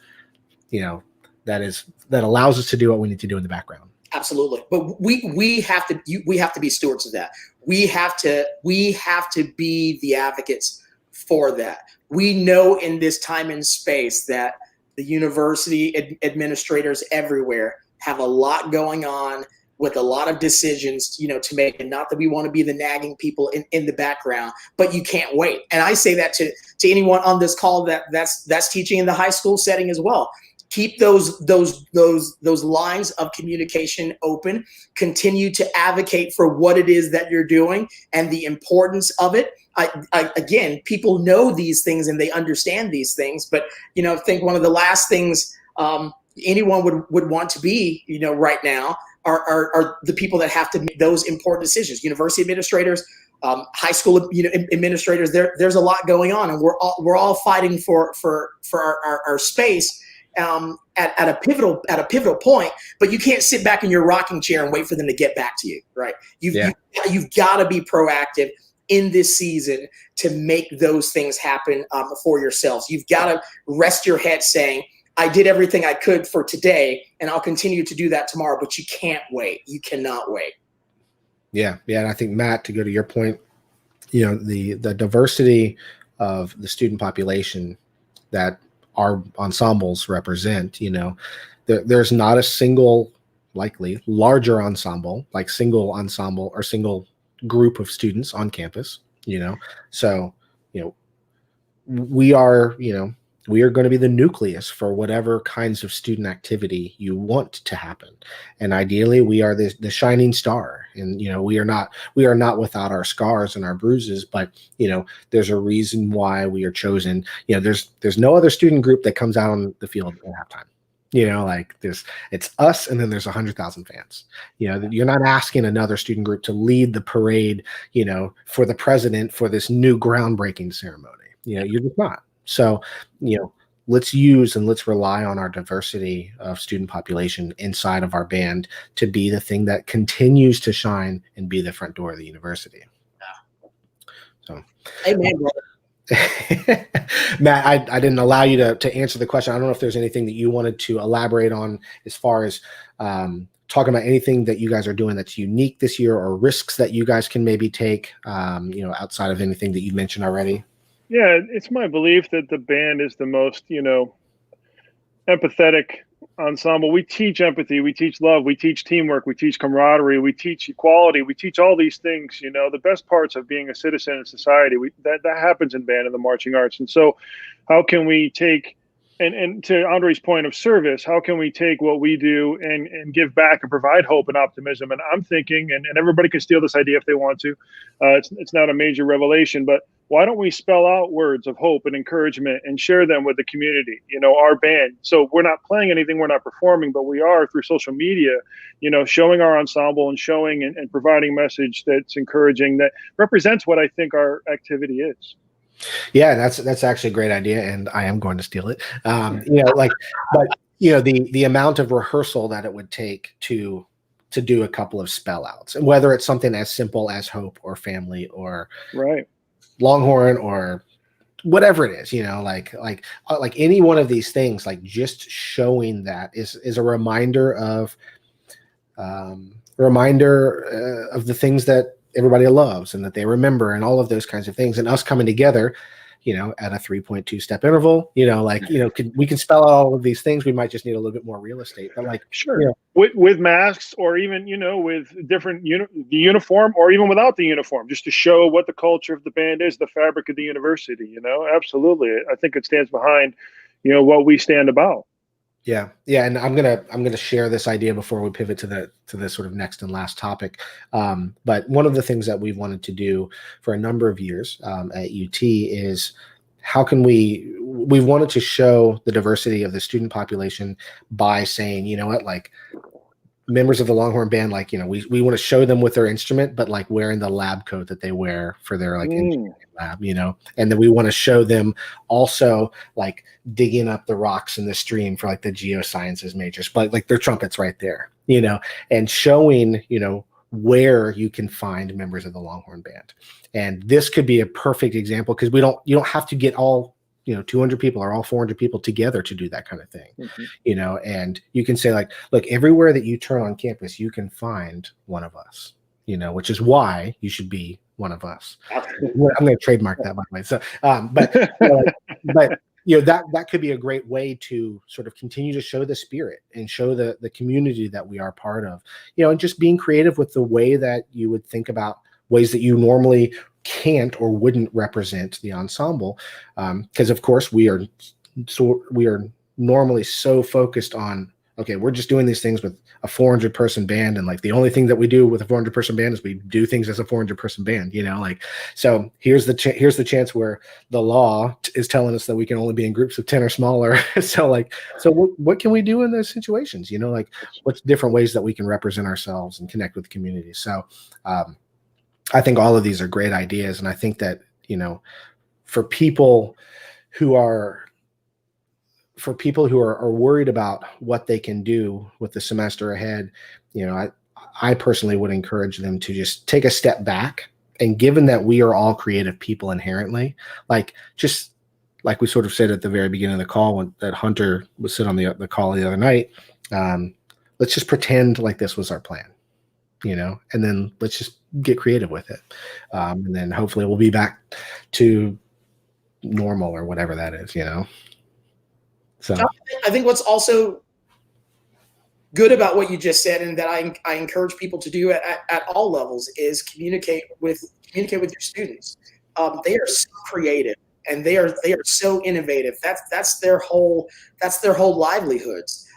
that allows us to do what we need to do in the background. Absolutely. But we have to be stewards of that. We have to be the advocates for that. We know in this time and space that the university administrators everywhere have a lot going on, with a lot of decisions, to make. And not that we want to be the nagging people in the background, but you can't wait. And I say that to anyone on this call that's teaching in the high school setting as well. Keep those lines of communication open. Continue to advocate for what it is that you're doing and the importance of it. Again, people know these things and they understand these things, but I think one of the last things anyone would want to be, right now, are the people that have to make those important decisions. University administrators, high school administrators. There's a lot going on, and we're all fighting for our space. At a pivotal point, but you can't sit back in your rocking chair and wait for them to get back to you, right? You've got to be proactive in this season to make those things happen for yourselves. You've got to rest your head saying, I did everything I could for today, and I'll continue to do that tomorrow. But you can't wait. You cannot wait. Yeah, and I think, Matt, to go to your point, the diversity of the student population that our ensembles represent, there's not a single, likely larger ensemble, like single ensemble or single group of students on campus, so, we are going to be the nucleus for whatever kinds of student activity you want to happen. And ideally we are the shining star, and, we are not without our scars and our bruises, but, there's a reason why we are chosen. There's no other student group that comes out on the field at halftime. It's us, and then there's 100,000 fans. You're not asking another student group to lead the parade, for the president for this new groundbreaking ceremony. You're just not. So, let's use and let's rely on our diversity of student population inside of our band to be the thing that continues to shine and be the front door of the university. So, amen, brother. Matt, I didn't allow you to answer the question. I don't know if there's anything that you wanted to elaborate on as far as talking about anything that you guys are doing that's unique this year, or risks that you guys can maybe take, outside of anything that you mentioned already. Yeah, it's my belief that the band is the most, empathetic ensemble. We teach empathy, we teach love, we teach teamwork, we teach camaraderie, we teach equality, we teach all these things. The best parts of being a citizen in society, that happens in band and the marching arts. And so how can we take, and to Andre's point of service, how can we take what we do and give back and provide hope and optimism? And I'm thinking, and everybody can steal this idea if they want to, it's not a major revelation, but why don't we spell out words of hope and encouragement and share them with the community, our band? So we're not playing anything, we're not performing, but we are through social media, showing our ensemble and showing and providing message that's encouraging, that represents what I think our activity is. Yeah, that's actually a great idea, and I am going to steal it. But the amount of rehearsal that it would take to do a couple of spell outs, and whether it's something as simple as hope or family or right. Longhorn or whatever it is, like any one of these things, like just showing that is a reminder of the things that everybody loves and that they remember, and all of those kinds of things, and us coming together at a 3.2 step interval, we can spell out all of these things. We might just need a little bit more real estate, but sure. With masks, or even, with different the uniform, or even without the uniform, just to show what the culture of the band is, the fabric of the university, absolutely. I think it stands behind, what we stand about. Yeah. And I'm gonna share this idea before we pivot to the sort of next and last topic. But one of the things that we've wanted to do for a number of years at UT is how can we've wanted to show the diversity of the student population by saying, members of the Longhorn Band, we want to show them with their instrument, but wearing the lab coat that they wear for their engineering lab, and then we want to show them also digging up the rocks in the stream for the geosciences majors, but their trumpets right there, and showing, where you can find members of the Longhorn Band. And this could be a perfect example, because you don't have to get all 200 people or all 400 people together to do that kind of thing, and you can say look, everywhere that you turn on campus, you can find one of us, which is why you should be one of us. I'm going to trademark that, by the way. So, that could be a great way to sort of continue to show the spirit and show the community that we are part of, and just being creative with the way that you would think about ways that you normally can't or wouldn't represent the ensemble, because of course we are normally so focused on, okay, we're just doing these things with a 400 person band, and the only thing that we do with a 400 person band is we do things as a 400 person band, so here's the chance where the law is telling us that we can only be in groups of 10 or smaller. So what can we do in those situations? What's different ways that we can represent ourselves and connect with the community? So I think all of these are great ideas. And I think that, for people who are worried about what they can do with the semester ahead, I personally would encourage them to just take a step back. And given that we are all creative people inherently, just like we sort of said at the very beginning of the call, when that Hunter was sitting on the call the other night, let's just pretend like this was our plan. And then let's just get creative with it. And then hopefully we'll be back to normal, or whatever that is, So I think what's also good about what you just said, and that I encourage people to do at all levels, is communicate with your students. They are so creative, and they are so innovative. That's their whole livelihoods.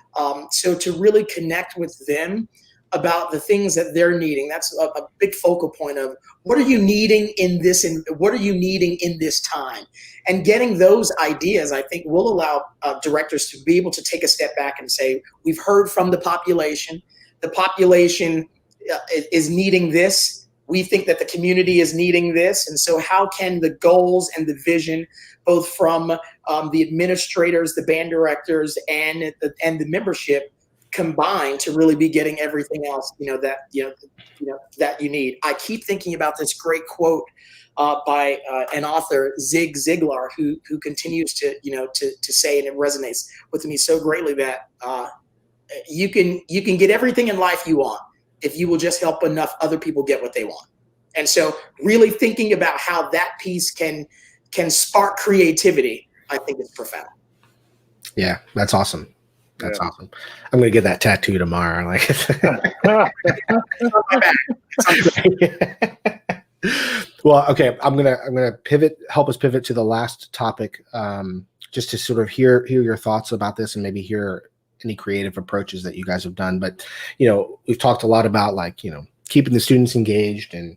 So to really connect with them about the things that they're needing, that's a big focal point of what are you needing in this, and what are you needing in this time, and getting those ideas, I think, will allow directors to be able to take a step back and say, we've heard from the population is needing this. We think that the community is needing this. And so how can the goals and the vision, both from the administrators, the band directors, and the membership, combine to really be getting everything else, that you need. I keep thinking about this great quote by an author, Zig Ziglar, who continues to say, and it resonates with me so greatly, that you can get everything in life you want if you will just help enough other people get what they want. And so really thinking about how that piece can spark creativity, I think is profound. Yeah, that's awesome. That's awesome. I'm going to get that tattoo tomorrow. Well, okay. I'm going to help us pivot to the last topic, just to sort of hear your thoughts about this, and maybe hear any creative approaches that you guys have done. But, we've talked a lot about keeping the students engaged, and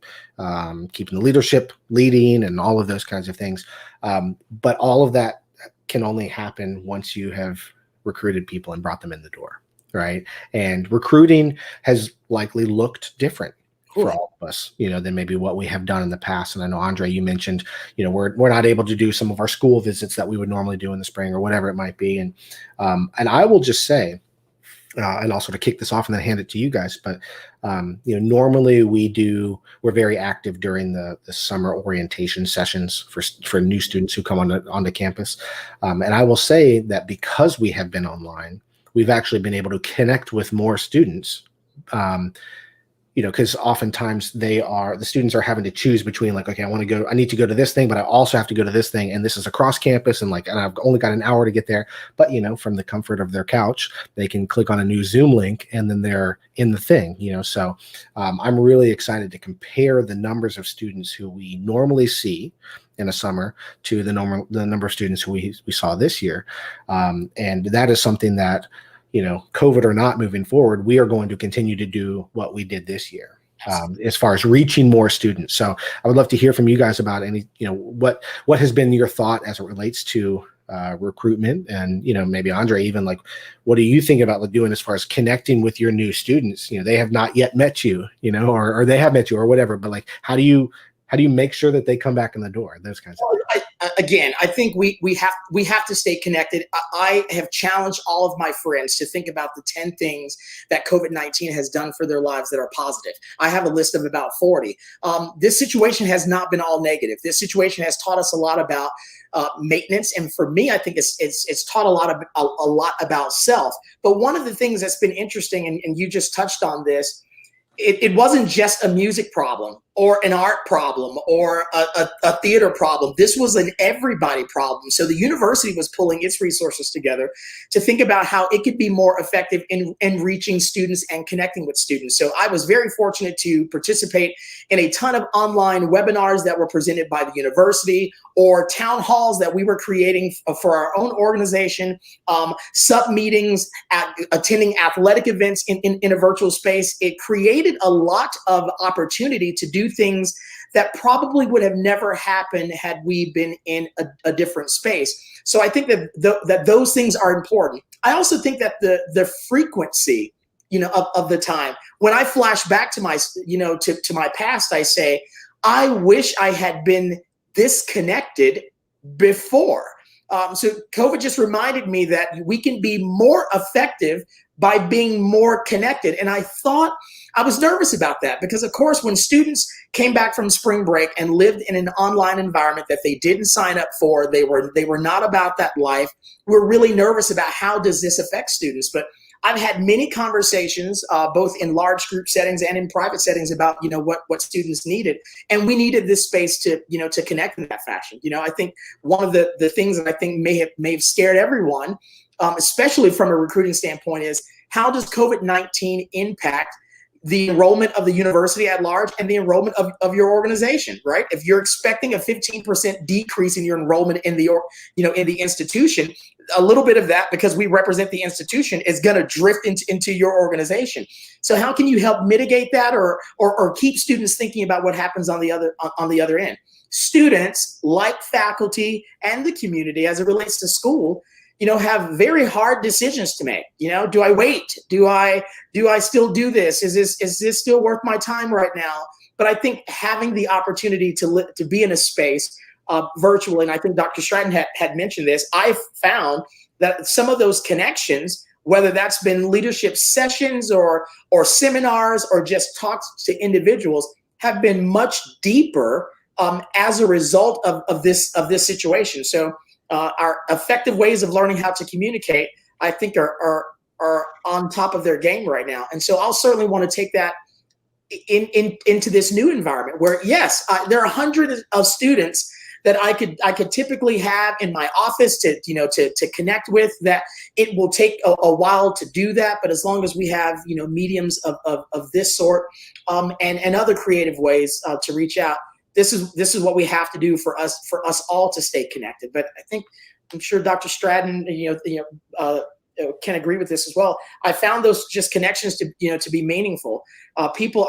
keeping the leadership leading, and all of those kinds of things. But all of that can only happen once you have recruited people and brought them in the door, right? And recruiting has likely looked different for all of us, than maybe what we have done in the past. And I know, Andre, you mentioned, we're not able to do some of our school visits that we would normally do in the spring, or whatever it might be. And I will just say, and I'll sort of kick this off and then hand it to you guys. But normally we're very active during the summer orientation sessions for new students who come onto campus. And I will say that because we have been online, we've actually been able to connect with more students, because oftentimes the students are having to choose between like, okay, I need to go to this thing, but I also have to go to this thing, and this is across campus, and I've only got an hour to get there. But from the comfort of their couch, they can click on a new Zoom link, and then they're in the thing. So I'm really excited to compare the numbers of students who we normally see in a summer to the number of students who we saw this year, and that is something that, COVID or not, moving forward, we are going to continue to do what we did this year, as far as reaching more students. So I would love to hear from you guys about any, what has been your thought as it relates to recruitment, and maybe Andre, even like, what do you think about doing as far as connecting with your new students? They have not yet met you, or they have met you or whatever, but like, how do you make sure that they come back in the door? Those kinds of things. I think we have to stay connected. I have challenged all of my friends to think about the 10 things that COVID-19 has done for their lives that are positive. I have a list of about 40. This situation has not been all negative. This situation has taught us a lot about maintenance, and for me, I think it's taught a lot about self. But one of the things that's been interesting, and you just touched on this, it wasn't just a music problem or an art problem or a theater problem. This was an everybody problem. So the university was pulling its resources together to think about how it could be more effective in reaching students and connecting with students. So I was very fortunate to participate in a ton of online webinars that were presented by the university, or town halls that we were creating for our own organization, sub meetings, attending athletic events in a virtual space. It created a lot of opportunity to do things that probably would have never happened had we been in a different space. So I think that those things are important. I also think that the frequency, of the time, when I flash back to my, to my past, I say, I wish I had been disconnected before. So COVID just reminded me that we can be more effective by being more connected. And I was nervous about that because, of course, when students came back from spring break and lived in an online environment that they didn't sign up for, they were not about that life. We're really nervous about how does this affect students. But I've had many conversations, both in large group settings and in private settings, about what students needed, and we needed this space to connect in that fashion. I think one of the things that I think may have scared everyone, especially from a recruiting standpoint, is how does COVID-19 impact the enrollment of the university at large and the enrollment of your organization, right? If you're expecting a 15% decrease in your enrollment in the institution, a little bit of that, because we represent the institution, is going to drift into your organization. So how can you help mitigate that, or keep students thinking about what happens on the other end? Students, like faculty and the community as it relates to school, have very hard decisions to make. Do I wait? Do I still do this? Is this still worth my time right now? But I think having the opportunity to be in a space virtually, and I think Dr. Stratton had mentioned this, I've found that some of those connections, whether that's been leadership sessions or seminars or just talks to individuals, have been much deeper as a result of this situation. So our effective ways of learning how to communicate, I think, are on top of their game right now. And so I'll certainly want to take that into this new environment where, yes, there are hundreds of students that I could typically have in my office to connect with, that it will take a while to do that. But as long as we have, mediums of this sort, and other creative ways to reach out, this is what we have to do for us all to stay connected. But I'm sure Dr. Stratton, can agree with this as well. I found those just connections to be meaningful. People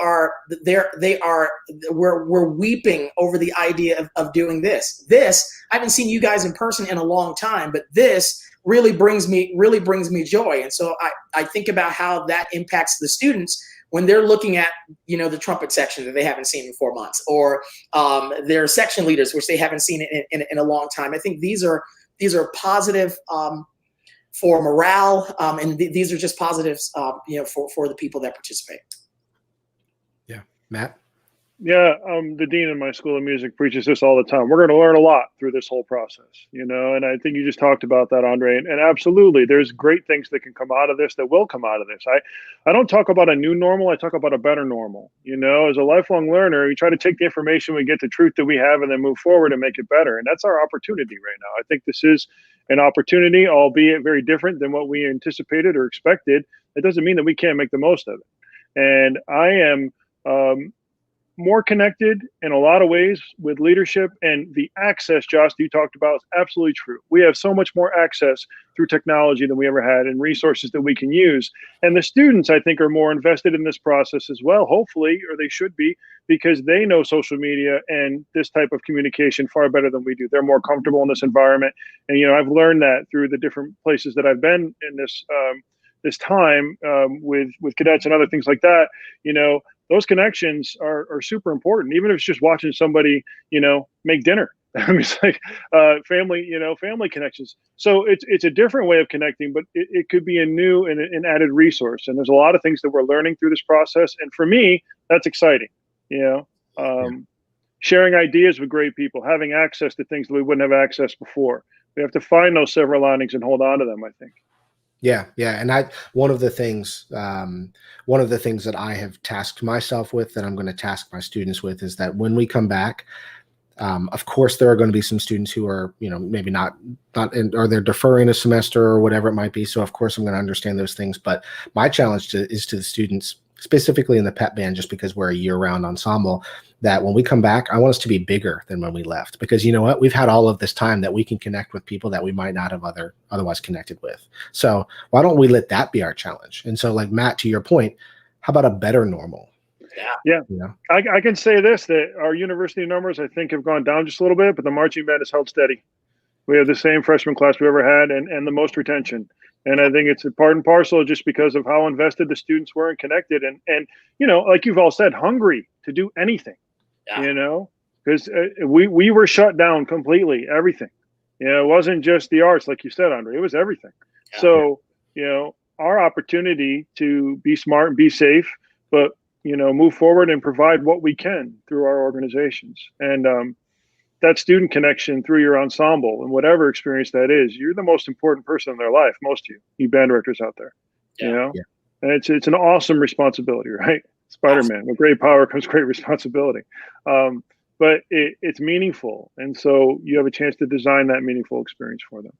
we're weeping over the idea of doing this. I haven't seen you guys in person in a long time, but this really brings me joy. And so I think about how that impacts the students when they're looking at, the trumpet section that they haven't seen in 4 months, or their section leaders, which they haven't seen in a long time. I think these are positive for morale, and these are just positives, for the people that participate. Yeah, Matt. Yeah, the dean in my school of music preaches this all the time. We're going to learn a lot through this whole process, and I think you just talked about that, Andre. And absolutely, there's great things that can come out of this, that will come out of this. I don't talk about a new normal. I talk about a better normal. As a lifelong learner, we try to take the information we get, the truth that we have, and then move forward and make it better. And that's our opportunity right now. I think this is an opportunity, albeit very different than what we anticipated or expected. It doesn't mean that we can't make the most of it. And I am more connected in a lot of ways with leadership, and the access, Josh, that you talked about is absolutely true. We have so much more access through technology than we ever had, and resources that we can use. And the students, I think, are more invested in this process as well, hopefully, or they should be, because they know social media and this type of communication far better than we do. They're more comfortable in this environment. And, I've learned that through the different places that I've been in this time with cadets and other things like that. Those connections are super important, even if it's just watching somebody, make dinner. I mean, it's like family connections. So it's a different way of connecting, but it could be a new and an added resource. And there's a lot of things that we're learning through this process. And for me, that's exciting. Sharing ideas with great people, having access to things that we wouldn't have access before. We have to find those silver linings and hold on to them, I think. Yeah. And one of the things that I have tasked myself with, that I'm going to task my students with, is that when we come back, of course, there are going to be some students who are, maybe not or they're deferring a semester or whatever it might be. So of course I'm going to understand those things. But my challenge is to the students, specifically in the pep band, just because we're a year-round ensemble, that when we come back, I want us to be bigger than when we left, because you know what? We've had all of this time that we can connect with people that we might not have otherwise connected with. So why don't we let that be our challenge? And so, like Matt, to your point, how about a better normal? Yeah. I can say this, that our university numbers, I think, have gone down just a little bit, but the marching band has held steady. We have the same freshman class we ever had, and the most retention. And I think it's a part and parcel just because of how invested the students were and connected, and like you've all said, hungry to do anything. Because we were shut down completely, everything. It wasn't just the arts, like you said, Andre. It was everything. Yeah. So our opportunity to be smart and be safe, but move forward and provide what we can through our organizations. And that student connection through your ensemble, and whatever experience that is, you're the most important person in their life, most of you band directors out there. Yeah. And it's an awesome responsibility, right? Spider-Man, with great power comes great responsibility. But it's meaningful. And so you have a chance to design that meaningful experience for them.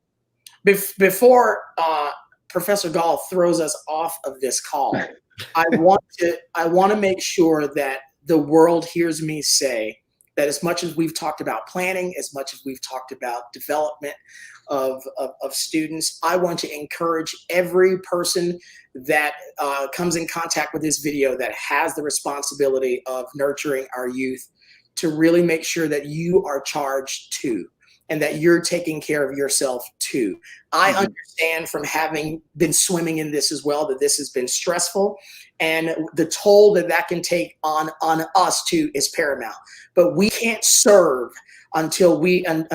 Before Professor Gall throws us off of this call, I want to make sure that the world hears me say that as much as we've talked about planning, as much as we've talked about development of students, I want to encourage every person that comes in contact with this video that has the responsibility of nurturing our youth to really make sure that you are charged too, and that you're taking care of yourself too. I understand from having been swimming in this as well, that this has been stressful, and the toll that can take on us too is paramount. But we can't serve until we are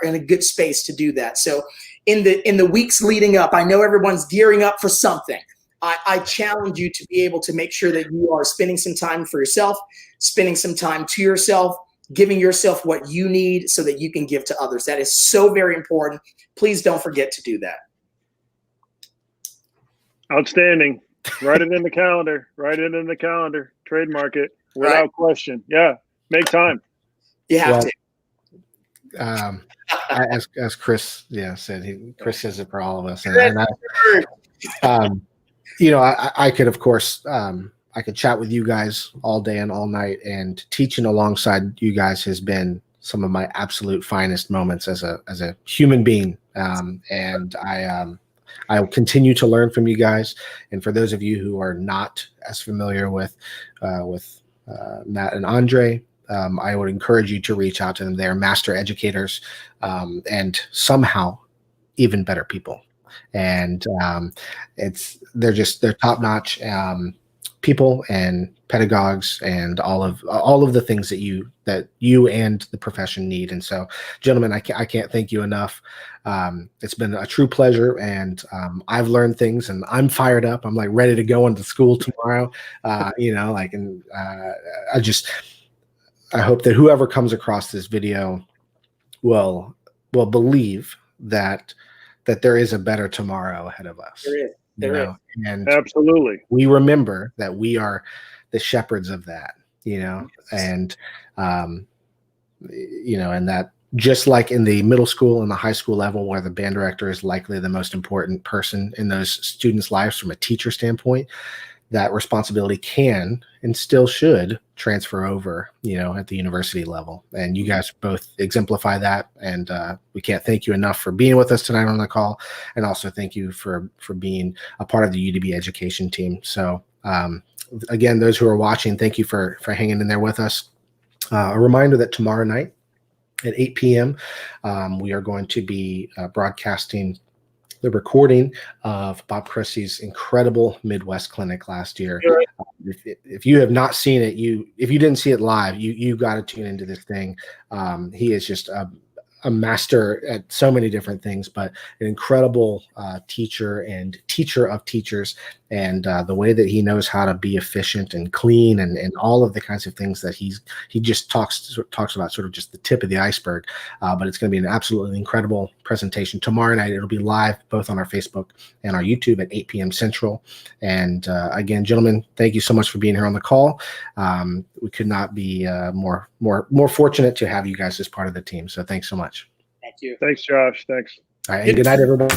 in a good space to do that. So in the weeks leading up, I know everyone's gearing up for something. I challenge you to be able to make sure that you are spending some time for yourself, spending some time to yourself, giving yourself what you need so that you can give to others. That is so very important. Please don't forget to do that. Outstanding. Write it in the calendar. Write it in the calendar. Trademark it without question. Yeah. Make time. You have to. As Chris said, Chris says it for all of us. And I could, of course, I could chat with you guys all day and all night, and teaching alongside you guys has been some of my absolute finest moments as a human being. And I will continue to learn from you guys. And for those of you who are not as familiar with Matt and Andre, I would encourage you to reach out to them. They're master educators, and somehow even better people. And they're top notch. people and pedagogues and all of the things that you and the profession need. And so, gentlemen, I can't thank you enough. It's been a true pleasure, and I've learned things, and I'm fired up. I'm like ready to go into school tomorrow. I hope that whoever comes across this video will believe that there is a better tomorrow ahead of us. There is. And absolutely, we remember that we are the shepherds of that, and and that just like in the middle school and the high school level, where the band director is likely the most important person in those students' lives from a teacher standpoint, that responsibility can and still should transfer over, at the university level. And you guys both exemplify that. And we can't thank you enough for being with us tonight on the call. And also thank you for being a part of the UDB education team. So again, those who are watching, thank you for hanging in there with us. A reminder that tomorrow night at 8 p.m., we are going to be broadcasting the recording of Bob Christie's incredible Midwest clinic last year. If you have not seen it, if you didn't see it live, you got to tune into this thing. He is just a master at so many different things, but an incredible teacher and teacher of teachers. And the way that he knows how to be efficient and clean and all of the kinds of things that he just talks about, sort of just the tip of the iceberg. But it's going to be an absolutely incredible presentation tomorrow night. It'll be live both on our Facebook and our YouTube at 8 p.m. Central. And again, gentlemen, thank you so much for being here on the call. We could not be more fortunate to have you guys as part of the team. So thanks so much. Thank you. Thanks, Josh. Thanks. All right, and good night, everybody.